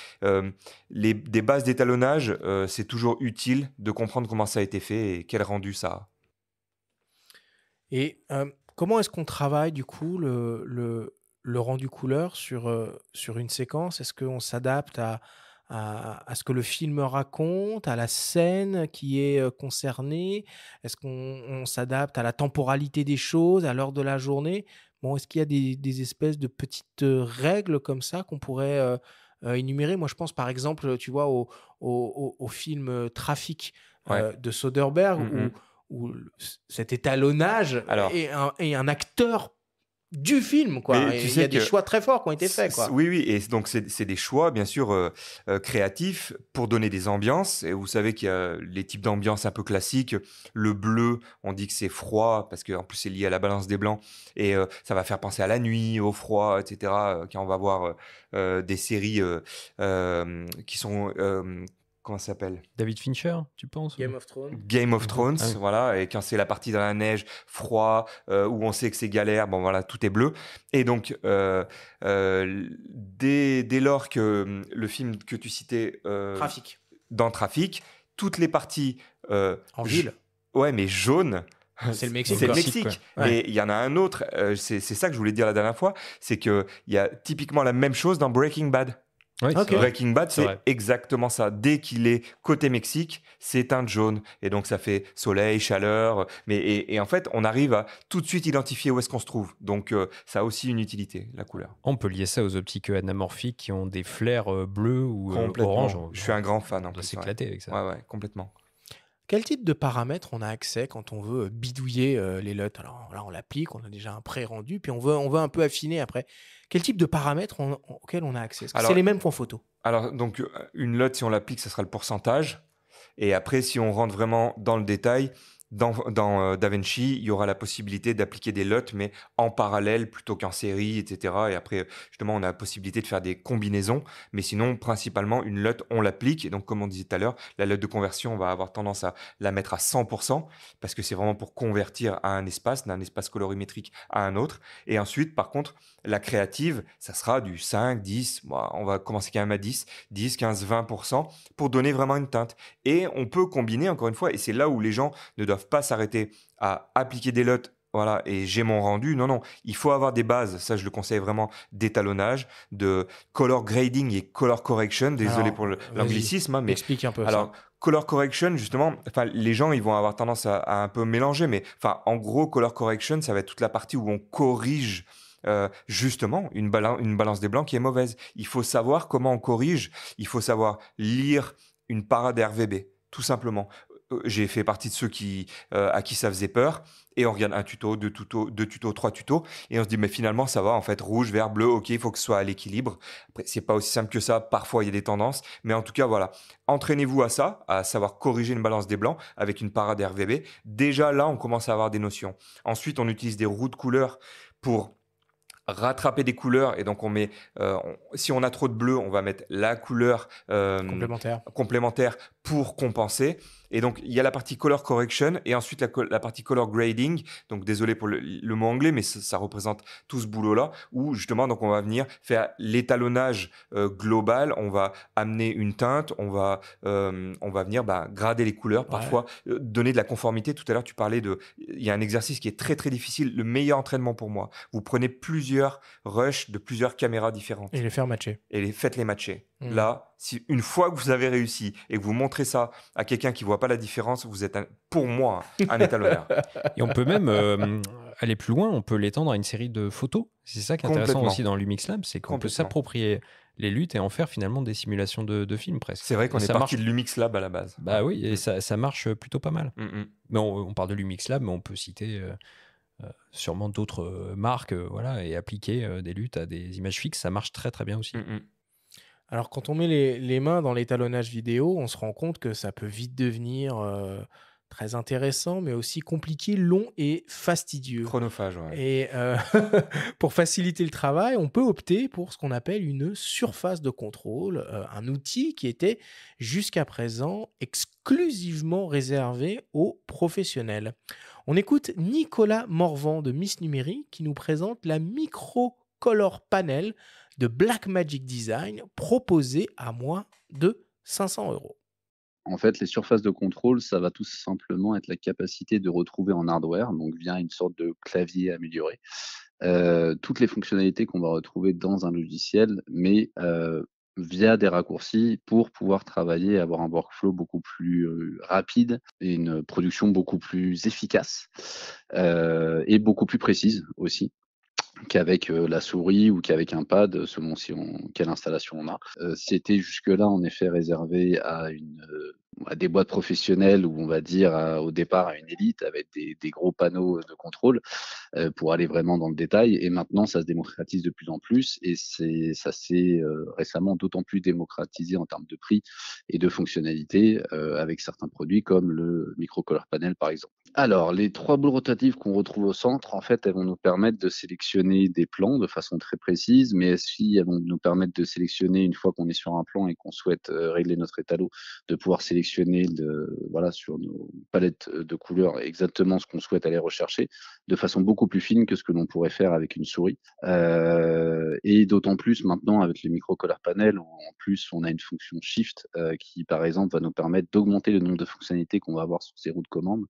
Des bases d'étalonnage, c'est toujours utile de comprendre comment ça a été fait et quel rendu ça a. Et comment est-ce qu'on travaille du coup le rendu couleur sur une séquence? Est-ce qu'on s'adapte à ce que le film raconte, à la scène qui est concernée? Est-ce qu'on s'adapte à la temporalité des choses, à l'heure de la journée? Bon, est-ce qu'il y a des espèces de petites règles comme ça qu'on pourrait énumérer? Moi, je pense par exemple, tu vois, au film Trafic Ouais. de Soderbergh, Mhm. où cet étalonnage Alors- est un acteur du film, quoi. Mais Et tu il y sais a des que choix très forts qui ont été faits, quoi. Oui, oui, et donc c'est des choix, bien sûr, créatifs pour donner des ambiances. Et vous savez qu'il y a les types d'ambiances un peu classiques. Le bleu, on dit que c'est froid, parce qu'en plus c'est lié à la balance des blancs. Et ça va faire penser à la nuit, au froid, etc. Quand on va voir des séries qui sont... comment ça s'appelle? David Fincher, tu penses? Game of Thrones. Game of Mhm. Thrones, Ah oui. voilà, et quand c'est la partie dans la neige, froid, où on sait que c'est galère, bon voilà, tout est bleu. Et donc, dès lors que le film que tu citais Trafic. dans Trafic, toutes les parties En ville. ouais, mais jaunes. C'est le Mexique, C'est le quoi. Mexique. quoi. Ouais. Et il y en a un autre, c'est ça que je voulais dire la dernière fois, c'est qu'il y a typiquement la même chose dans Breaking Bad. Oui, Ok. c'est vrai. Breaking Bad, C'est c'est vrai. exactement ça. Dès qu'il est côté Mexique, c'est teinte jaune. Et donc, ça fait soleil, chaleur. Et en fait, on arrive à tout de suite identifier où est-ce qu'on se trouve. Donc, ça a aussi une utilité, la couleur. On peut lier ça aux optiques anamorphiques qui ont des flares bleus ou Complètement. orange. Je suis un grand fan en On doit plus. s'éclater avec ça. Ouais, ouais, complètement. Quel type de paramètres on a accès quand on veut bidouiller les LUT? Alors là, on l'applique, on a déjà un pré-rendu, puis on veut un peu affiner après. Quel type de paramètres auxquels on a accès? Est-ce que Alors- c'est les mêmes qu'en photo? Alors, donc, une LUT, si on l'applique, ça sera le pourcentage. Et après, si on rentre vraiment dans le détail, dans DaVinci, il y aura la possibilité d'appliquer des LUT, mais en parallèle plutôt qu'en série, etc. Et après, justement, on a la possibilité de faire des combinaisons. Mais sinon, principalement, une LUT, on l'applique. Et donc, comme on disait tout à l'heure, la LUT de conversion, on va avoir tendance à la mettre à 100%, parce que c'est vraiment pour convertir à un espace, d'un espace colorimétrique à un autre. Et ensuite, par contre, la créative, ça sera du 5, 10, bon, on va commencer quand même à 10, 15, 20% pour donner vraiment une teinte. Et on peut combiner, encore une fois, et c'est là où les gens ne doivent pas s'arrêter à appliquer des LUT, voilà, et j'ai mon rendu. Non, non, il faut avoir des bases, ça je le conseille vraiment, d'étalonnage, de color grading et color correction. Désolé Alors, pour vas-y, l'anglicisme, hein, mais Explique un peu alors, color correction, justement, enfin, les gens, ils vont avoir tendance à un peu mélanger, mais enfin, en gros, color correction, ça va être toute la partie où on corrige justement une balance des blancs qui est mauvaise. Il faut savoir comment on corrige, il faut savoir lire une parade RVB, tout simplement. J'ai fait partie de ceux à qui ça faisait peur, et on regarde un tuto, deux tutos, trois tutos, et on se dit, mais finalement, ça va, en fait, rouge, vert, bleu, ok, il faut que ce soit à l'équilibre. Après, c'est pas aussi simple que ça, parfois il y a des tendances, mais en tout cas, voilà, entraînez-vous à ça, à savoir corriger une balance des blancs avec une parade RVB. Déjà là, on commence à avoir des notions. Ensuite, on utilise des roues de couleurs pour rattraper des couleurs, et donc on met si on a trop de bleu, on va mettre la couleur complémentaire pour compenser. Et donc il y a la partie color correction et ensuite la partie color grading. Donc désolé pour le mot anglais, mais ça représente tout ce boulot là où justement donc on va venir faire l'étalonnage global, on va amener une teinte, on va venir grader les couleurs, parfois donner de la conformité. Tout à l'heure tu parlais il y a un exercice qui est très très difficile, le meilleur entraînement pour moi. Vous prenez plusieurs rushs de plusieurs caméras différentes. Et les faire matcher. Et faites-les matcher. Là, si une fois que vous avez réussi et que vous montrez ça à quelqu'un qui ne voit pas la différence, vous êtes, pour moi, un étalonneur. Et on peut même aller plus loin, on peut l'étendre à une série de photos. C'est ça qui est intéressant aussi dans Lumix Lab, c'est qu'on peut s'approprier les LUT et en faire finalement des simulations de films presque. C'est vrai qu'on est parti de Lumix Lab à la base. Bah oui, et ça marche plutôt pas mal. Mais on parle de Lumix Lab, mais on peut citer sûrement d'autres marques voilà, et appliquer des LUT à des images fixes, ça marche très très bien aussi. Alors quand on met les mains dans l'étalonnage vidéo, on se rend compte que ça peut vite devenir très intéressant, mais aussi compliqué, long et fastidieux. Chronophage, ouais. Et pour faciliter le travail, on peut opter pour ce qu'on appelle une surface de contrôle, un outil qui était jusqu'à présent exclusivement réservé aux professionnels. On écoute Nicolas Morvan de Miss Numérique qui nous présente la Micro Color Panel de Blackmagic Design proposée à moins de 500 €. En fait, les surfaces de contrôle, ça va tout simplement être la capacité de retrouver en hardware, donc via une sorte de clavier amélioré, toutes les fonctionnalités qu'on va retrouver dans un logiciel, mais via des raccourcis pour pouvoir travailler, avoir un workflow beaucoup plus rapide et une production beaucoup plus efficace et beaucoup plus précise aussi qu'avec la souris ou qu'avec un pad, selon quelle installation on a. C'était jusque-là, en effet, réservé à des boîtes professionnelles ou on va dire au départ à une élite avec des gros panneaux de contrôle pour aller vraiment dans le détail. Et maintenant, ça se démocratise de plus en plus et ça s'est récemment d'autant plus démocratisé en termes de prix et de fonctionnalités avec certains produits comme le Micro Color Panel, par exemple. Alors, les 3 boules rotatives qu'on retrouve au centre, en fait, elles vont nous permettre de sélectionner des plans de façon très précise, mais aussi elles vont nous permettre de sélectionner, une fois qu'on est sur un plan et qu'on souhaite régler notre étalot, de pouvoir sélectionner sur nos palettes de couleurs exactement ce qu'on souhaite aller rechercher, de façon beaucoup plus fine que ce que l'on pourrait faire avec une souris. Et d'autant plus maintenant avec les Micro Color Panel, où en plus on a une fonction Shift qui, par exemple, va nous permettre d'augmenter le nombre de fonctionnalités qu'on va avoir sur ces roues de commande.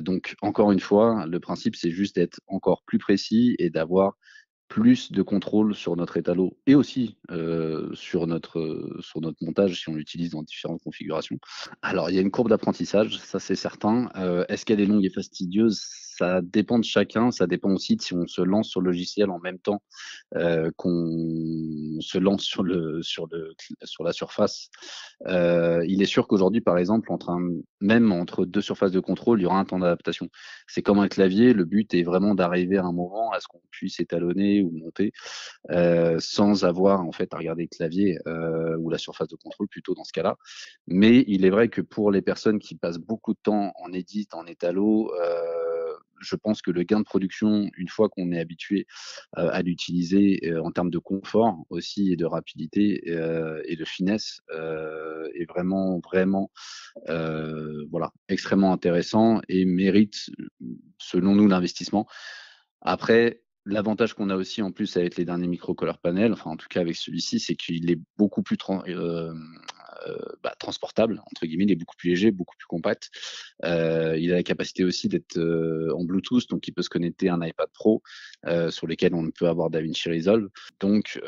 Donc encore une fois, le principe, c'est juste d'être encore plus précis et d'avoir plus de contrôle sur notre étalot et aussi sur notre montage si on l'utilise dans différentes configurations. Alors, il y a une courbe d'apprentissage, ça c'est certain. Est-ce qu'elle est longue et fastidieuse? Ça dépend de chacun. Ça dépend aussi de si on se lance sur le logiciel en même temps qu'on se lance sur la surface. Il est sûr qu'aujourd'hui, par exemple, même entre 2 surfaces de contrôle, il y aura un temps d'adaptation. C'est comme un clavier, le but est vraiment d'arriver à un moment à ce qu'on puisse étalonner ou monter sans avoir en fait à regarder le clavier ou la surface de contrôle plutôt dans ce cas-là. Mais il est vrai que pour les personnes qui passent beaucoup de temps en édit, en étalo, je pense que le gain de production, une fois qu'on est habitué à l'utiliser en termes de confort aussi et de rapidité et de finesse, est vraiment extrêmement intéressant et mérite, selon nous, l'investissement. Après, l'avantage qu'on a aussi en plus avec les derniers Micro Color Panel, enfin en tout cas avec celui-ci, c'est qu'il est beaucoup plus transportable, entre guillemets, il est beaucoup plus léger, beaucoup plus compact. Il a la capacité aussi d'être en Bluetooth, donc il peut se connecter à un iPad Pro sur lesquels on peut avoir DaVinci Resolve. Donc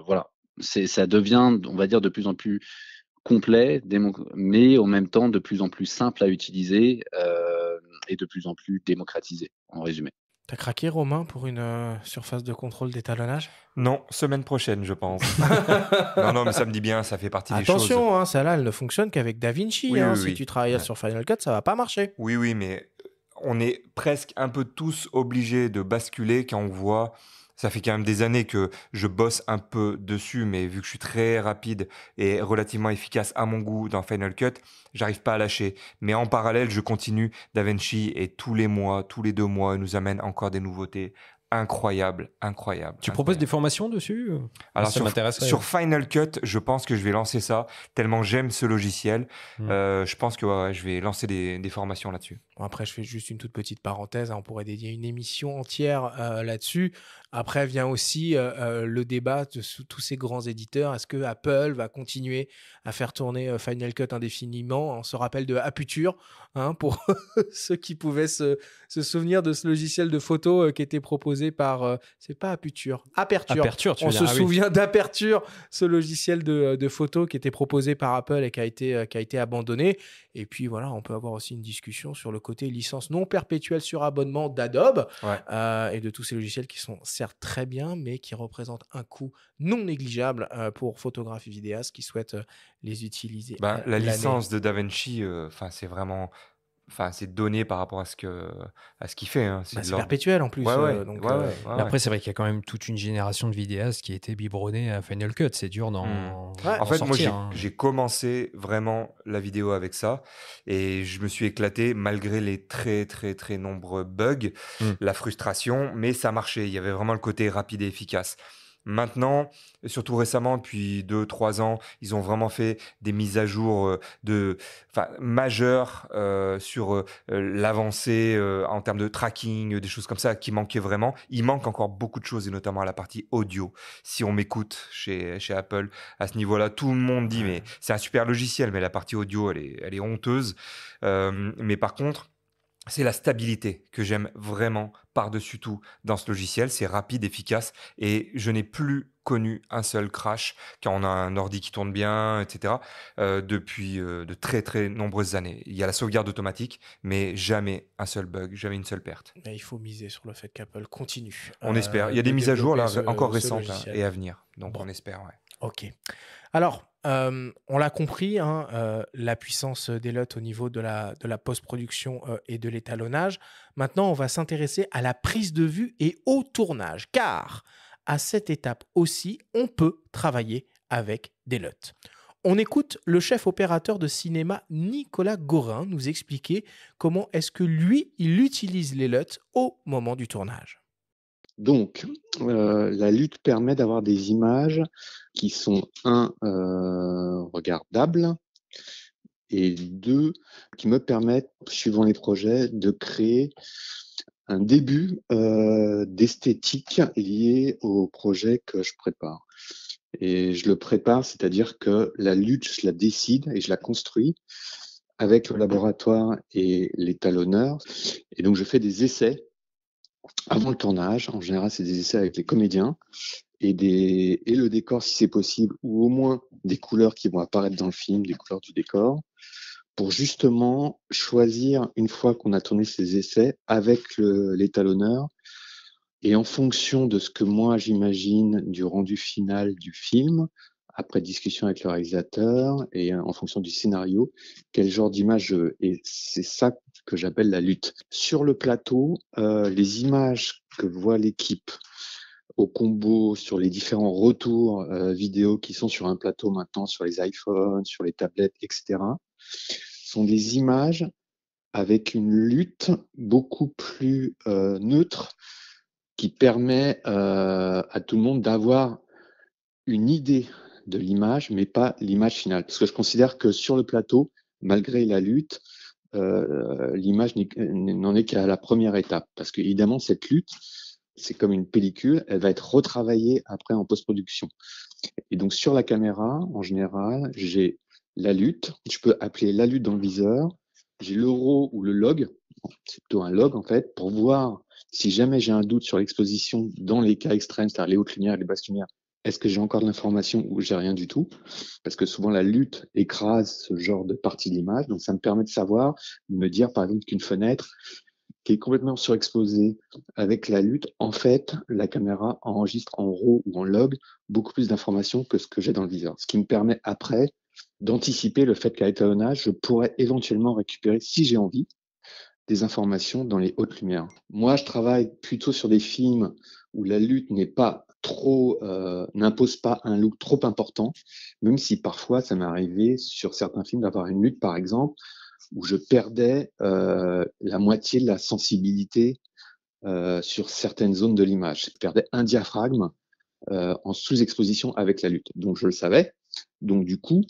voilà, ça devient, on va dire, de plus en plus complet, mais en même temps de plus en plus simple à utiliser et de plus en plus démocratisé, en résumé. T'as craqué, Romain, pour une surface de contrôle d'étalonnage? Non, semaine prochaine, je pense. Non, mais ça me dit bien, ça fait partie des choses. Attention, hein, celle-là, elle ne fonctionne qu'avec DaVinci. Oui, Si tu travailles sur Final Cut, ça va pas marcher. Oui, mais on est presque un peu tous obligés de basculer quand on voit. Ça fait quand même des années que je bosse un peu dessus, mais vu que je suis très rapide et relativement efficace à mon goût dans Final Cut, j'arrive pas à lâcher. Mais en parallèle, je continue DaVinci et tous les mois, tous les 2 mois, il nous amène encore des nouveautés incroyables. Tu proposes des formations dessus? Alors Ça m'intéresserait. sur Final Cut, je pense que je vais lancer ça, tellement j'aime ce logiciel. Je pense que je vais lancer des formations là-dessus. Bon, après, je fais juste une toute petite parenthèse, hein, on pourrait dédier une émission entière là-dessus. Après vient aussi le débat de tous ces grands éditeurs. Est-ce que Apple va continuer à faire tourner Final Cut indéfiniment? On se rappelle de Aputure, hein, pour ceux qui pouvaient se souvenir de ce logiciel de photo qui était proposé par... c'est pas Aputure, Aperture. Aperture, On se souvient d'Aperture, ce logiciel de photo qui était proposé par Apple et qui a été abandonné. Et puis voilà, on peut avoir aussi une discussion sur le côté licence non perpétuelle sur abonnement d'Adobe et de tous ces logiciels qui sont certes très bien, mais qui représentent un coût non négligeable pour photographes et vidéastes qui souhaitent les utiliser. La licence de DaVinci, c'est vraiment c'est donné par rapport à ce qu'il fait. Hein. C'est de l'ordre. perpétuel en plus. Donc, Mais après, c'est vrai qu'il y a quand même toute une génération de vidéastes qui a été biberonnée à Final Cut. C'est dur d'en En fait, sortir, moi, j'ai commencé vraiment la vidéo avec ça et je me suis éclaté malgré les très, très, très nombreux bugs, la frustration, mais ça marchait. Il y avait vraiment le côté rapide et efficace. Maintenant, surtout récemment, depuis 2-3 ans, ils ont vraiment fait des mises à jour majeures sur l'avancée en termes de tracking, des choses comme ça qui manquaient vraiment. Il manque encore beaucoup de choses, et notamment à la partie audio. Si on m'écoute chez Apple, à ce niveau-là, tout le monde dit mais c'est un super logiciel, mais la partie audio, elle est honteuse. Mais par contre, c'est la stabilité que j'aime vraiment par-dessus tout dans ce logiciel. C'est rapide, efficace et je n'ai plus connu un seul crash quand on a un ordi qui tourne bien, etc. Depuis de très très nombreuses années. Il y a la sauvegarde automatique, mais jamais un seul bug, jamais une seule perte. Et il faut miser sur le fait qu'Apple continue. On espère. Il y a des mises à jour là, encore récentes logiciel. et à venir. Donc on espère, ouais. Ok. Alors, on l'a compris, la puissance d'Elot au niveau de la post-production et de l'étalonnage. Maintenant, on va s'intéresser à la prise de vue et au tournage, car à cette étape aussi, on peut travailler avec d'Elot. On écoute le chef opérateur de cinéma Nicolas Gorin nous expliquer comment est-ce que lui, il utilise l'Elot au moment du tournage. Donc, la lutte permet d'avoir des images qui sont, regardables, et 2, qui me permettent, suivant les projets, de créer un début d'esthétique lié au projet que je prépare. Et je le prépare, c'est-à-dire que la lutte, je la décide et je la construis avec le laboratoire et l'étalonneur. Et donc, je fais des essais avant le tournage. En général, c'est des essais avec les comédiens et le décor, si c'est possible, ou au moins des couleurs qui vont apparaître dans le film, des couleurs du décor, pour justement choisir, une fois qu'on a tourné ces essais, avec l'étalonneur, et en fonction de ce que moi j'imagine du rendu final du film, après discussion avec le réalisateur et en fonction du scénario, quel genre d'image je veux. Et c'est ça que j'appelle la lutte. Sur le plateau, les images que voit l'équipe au combo, sur les différents retours vidéo qui sont sur un plateau maintenant, sur les iPhones, sur les tablettes, etc., sont des images avec une lutte beaucoup plus neutre, qui permet à tout le monde d'avoir une idée de l'image, mais pas l'image finale. Parce que je considère que sur le plateau, malgré la lutte, l'image n'en est qu'à la première étape. Parce qu'évidemment, cette lutte, c'est comme une pellicule, elle va être retravaillée après en post-production. Et donc sur la caméra, en général, j'ai la lutte, je peux appeler la lutte dans le viseur, j'ai le RAW ou le log, c'est plutôt un log en fait, pour voir si jamais j'ai un doute sur l'exposition dans les cas extrêmes, c'est-à-dire les hautes lumières et les basses lumières, est-ce que j'ai encore de l'information ou j'ai rien du tout? Parce que souvent la lutte écrase ce genre de partie de l'image, donc ça me permet de savoir, de me dire par exemple qu'une fenêtre qui est complètement surexposée avec la lutte, en fait, la caméra enregistre en RAW ou en log beaucoup plus d'informations que ce que j'ai dans le viseur. Ce qui me permet après d'anticiper le fait qu'à l'étalonnage, je pourrais éventuellement récupérer, si j'ai envie, des informations dans les hautes lumières. Moi, je travaille plutôt sur des films où la lutte n'est pas trop, n'impose pas un look trop important, même si parfois ça m'est arrivé sur certains films d'avoir une lutte, par exemple, où je perdais la moitié de la sensibilité sur certaines zones de l'image. Je perdais un diaphragme en sous-exposition avec la lutte. Donc je le savais. Donc du coup,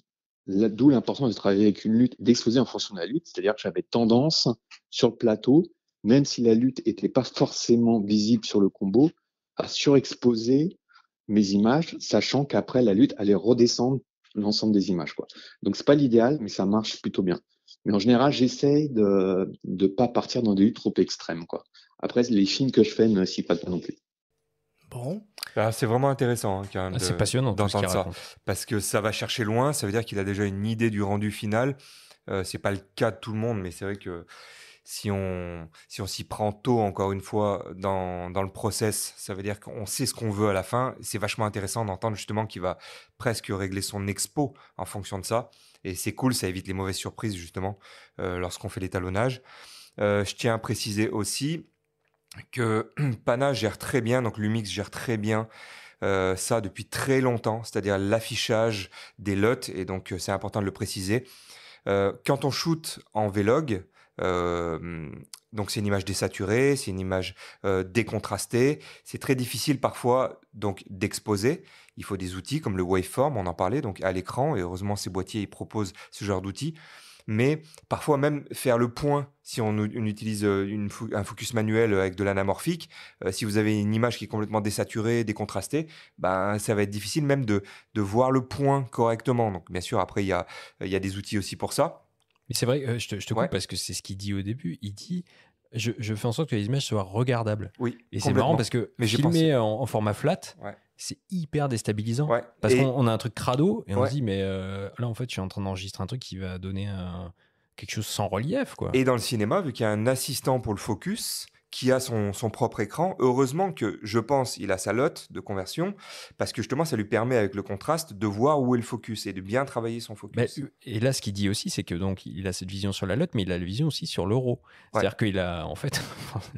d'où l'importance de travailler avec une lutte, d'exposer en fonction de la lutte. C'est-à-dire que j'avais tendance sur le plateau, même si la lutte n'était pas forcément visible sur le combo, à surexposer mes images, sachant qu'après la lutte allait redescendre l'ensemble des images, quoi. Donc c'est pas l'idéal, mais ça marche plutôt bien. Mais en général, j'essaye de pas partir dans des luttes trop extrêmes, quoi. Après, les films que je fais ne s'y prêtent pas non plus. Bon. C'est vraiment intéressant quand même c'est passionnant d'entendre ça, parce que ça va chercher loin, ça veut dire qu'il a déjà une idée du rendu final. C'est pas le cas de tout le monde, mais c'est vrai que si on s'y prend tôt, encore une fois, dans le process, ça veut dire qu'on sait ce qu'on veut à la fin. C'est vachement intéressant d'entendre justement qu'il va presque régler son expo en fonction de ça. Et c'est cool, ça évite les mauvaises surprises justement lorsqu'on fait l'étalonnage. Je tiens à préciser aussi que Pana gère très bien, donc Lumix gère très bien ça depuis très longtemps, c'est-à-dire l'affichage des LUT, et donc c'est important de le préciser. Quand on shoot en Vlog, donc c'est une image désaturée, c'est une image décontrastée, c'est très difficile parfois donc d'exposer. Il faut des outils comme le waveform, on en parlait, donc à l'écran, et heureusement ces boîtiers ils proposent ce genre d'outils. Mais parfois même faire le point, si on utilise un focus manuel avec de l'anamorphique, si vous avez une image qui est complètement désaturée, décontrastée, ben, ça va être difficile même de voir le point correctement. Donc bien sûr, après, il y a des outils aussi pour ça. Mais c'est vrai, je te coupe Ouais. parce que c'est ce qu'il dit au début. Il dit je fais en sorte que les images soient regardables. Oui, Et c'est marrant parce que Mais j'ai filmer en format flat, Ouais. c'est hyper déstabilisant. Ouais. Parce Et- qu'on a un truc crado et on Ouais. se dit, mais là, en fait, je suis en train d'enregistrer un truc qui va donner quelque chose sans relief, quoi. Et dans le cinéma, vu qu'il y a un assistant pour le focus qui a son propre écran, heureusement que, je pense, il a sa LUT de conversion, parce que justement, ça lui permet, avec le contraste, de voir où est le focus et de bien travailler son Bah, focus. et là, ce qu'il dit aussi, c'est que donc il a cette vision sur la LUT, mais il a la vision aussi sur l'euro. C'est-à-dire qu'il a, en fait,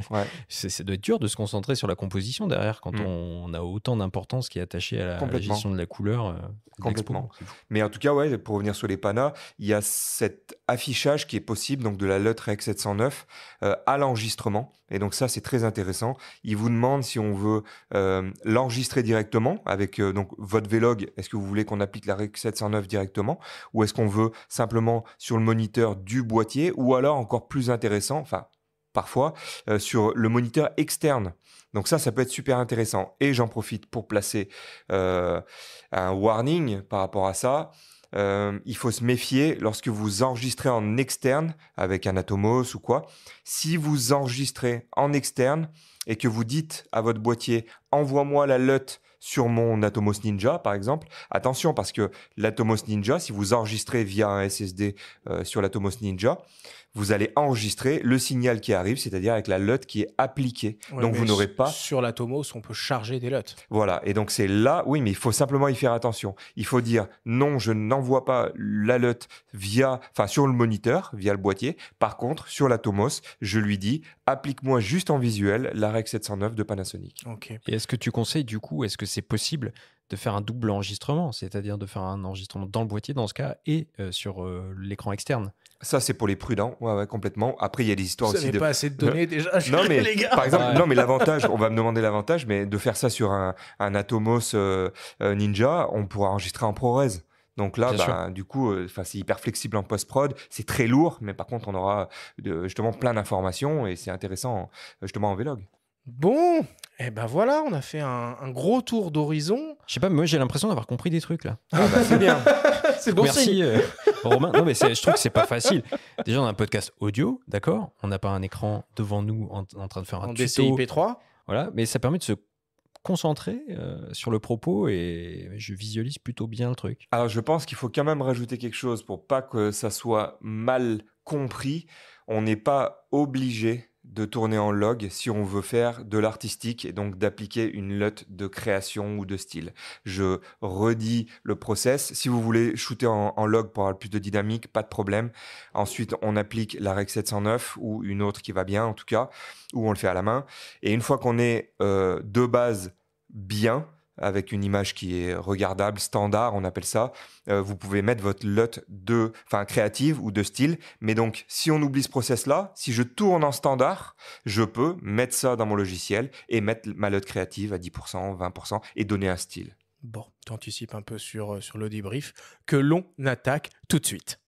Ouais. ça doit être dur de se concentrer sur la composition derrière quand Mm. on a autant d'importance qui est attachée à la Complètement. gestion de la couleur. Complètement. C'est fou. Mais en tout cas, ouais, pour revenir sur les Pana, il y a cet affichage qui est possible, donc de la LUT Rec 709 à l'enregistrement. Et donc ça, c'est très intéressant. Il vous demande si on veut l'enregistrer directement avec donc votre Vlog. Est-ce que vous voulez qu'on applique la Rec 709 directement, ou est-ce qu'on veut simplement sur le moniteur du boîtier, ou alors encore plus intéressant, enfin parfois sur le moniteur externe. Donc ça peut être super intéressant. Et j'en profite pour placer un warning par rapport à ça. Il faut se méfier lorsque vous enregistrez en externe avec un Atomos ou quoi. Si vous enregistrez en externe et que vous dites à votre boîtier « envoie-moi la LUT sur mon Atomos Ninja », par exemple, attention parce que l'Atomos Ninja, si vous enregistrez via un SSD sur l'Atomos Ninja, vous allez enregistrer le signal qui arrive, c'est-à-dire avec la LUT qui est appliquée. Ouais, donc mais vous n'aurez pas... Sur l'Atomos, on peut charger des LUT. Voilà, et donc c'est là, oui, mais il faut simplement y faire attention. Il faut dire non, je n'envoie pas la LUT sur le moniteur, via le boîtier. Par contre, sur l'Atomos, je lui dis applique-moi juste en visuel la Rec 709 de Panasonic. Ok. Et est-ce que tu conseilles, du coup, est-ce que c'est possible de faire un double enregistrement, c'est-à-dire de faire un enregistrement dans le boîtier dans ce cas et sur l'écran externe? Ça, c'est pour les prudents, ouais, complètement. Après, il y a des histoires Vous aussi n'avez de... pas assez de données déjà, Non, mais les gars. par exemple, Ouais. non, mais l'avantage, on va me demander l'avantage, mais de faire ça sur un Atomos Ninja, on pourra enregistrer en ProRes. Donc là, Bien sûr. du coup, c'est hyper flexible en post-prod, c'est très lourd, mais par contre, on aura justement plein d'informations et c'est intéressant justement en Vlog. Bon, et ben voilà, on a fait un gros tour d'horizon. Je sais pas, mais moi j'ai l'impression d'avoir compris des trucs là. Ah bah c'est bien. C'est bon signe. Merci Romain. Non mais je trouve que c'est pas facile. Déjà on a un podcast audio, d'accord. On n'a pas un écran devant nous en train de faire un En tuto. DCI-P3. Voilà, mais ça permet de se concentrer sur le propos et je visualise plutôt bien le truc. Alors je pense qu'il faut quand même rajouter quelque chose pour pas que ça soit mal compris. On n'est pas obligé de tourner en log si on veut faire de l'artistique et donc d'appliquer une LUT de création ou de style. Je redis le process. Si vous voulez shooter en log pour avoir plus de dynamique, pas de problème. Ensuite, on applique la Rec 709 ou une autre qui va bien en tout cas, ou on le fait à la main. Et une fois qu'on est de base bien, avec une image qui est regardable, standard, on appelle ça. Vous pouvez mettre votre LUT créative ou de style. Mais donc, si on oublie ce process-là, si je tourne en standard, je peux mettre ça dans mon logiciel et mettre ma LUT créative à 10%, 20% et donner un style. Bon, tu anticipes un peu sur le débrief que l'on attaque tout de suite.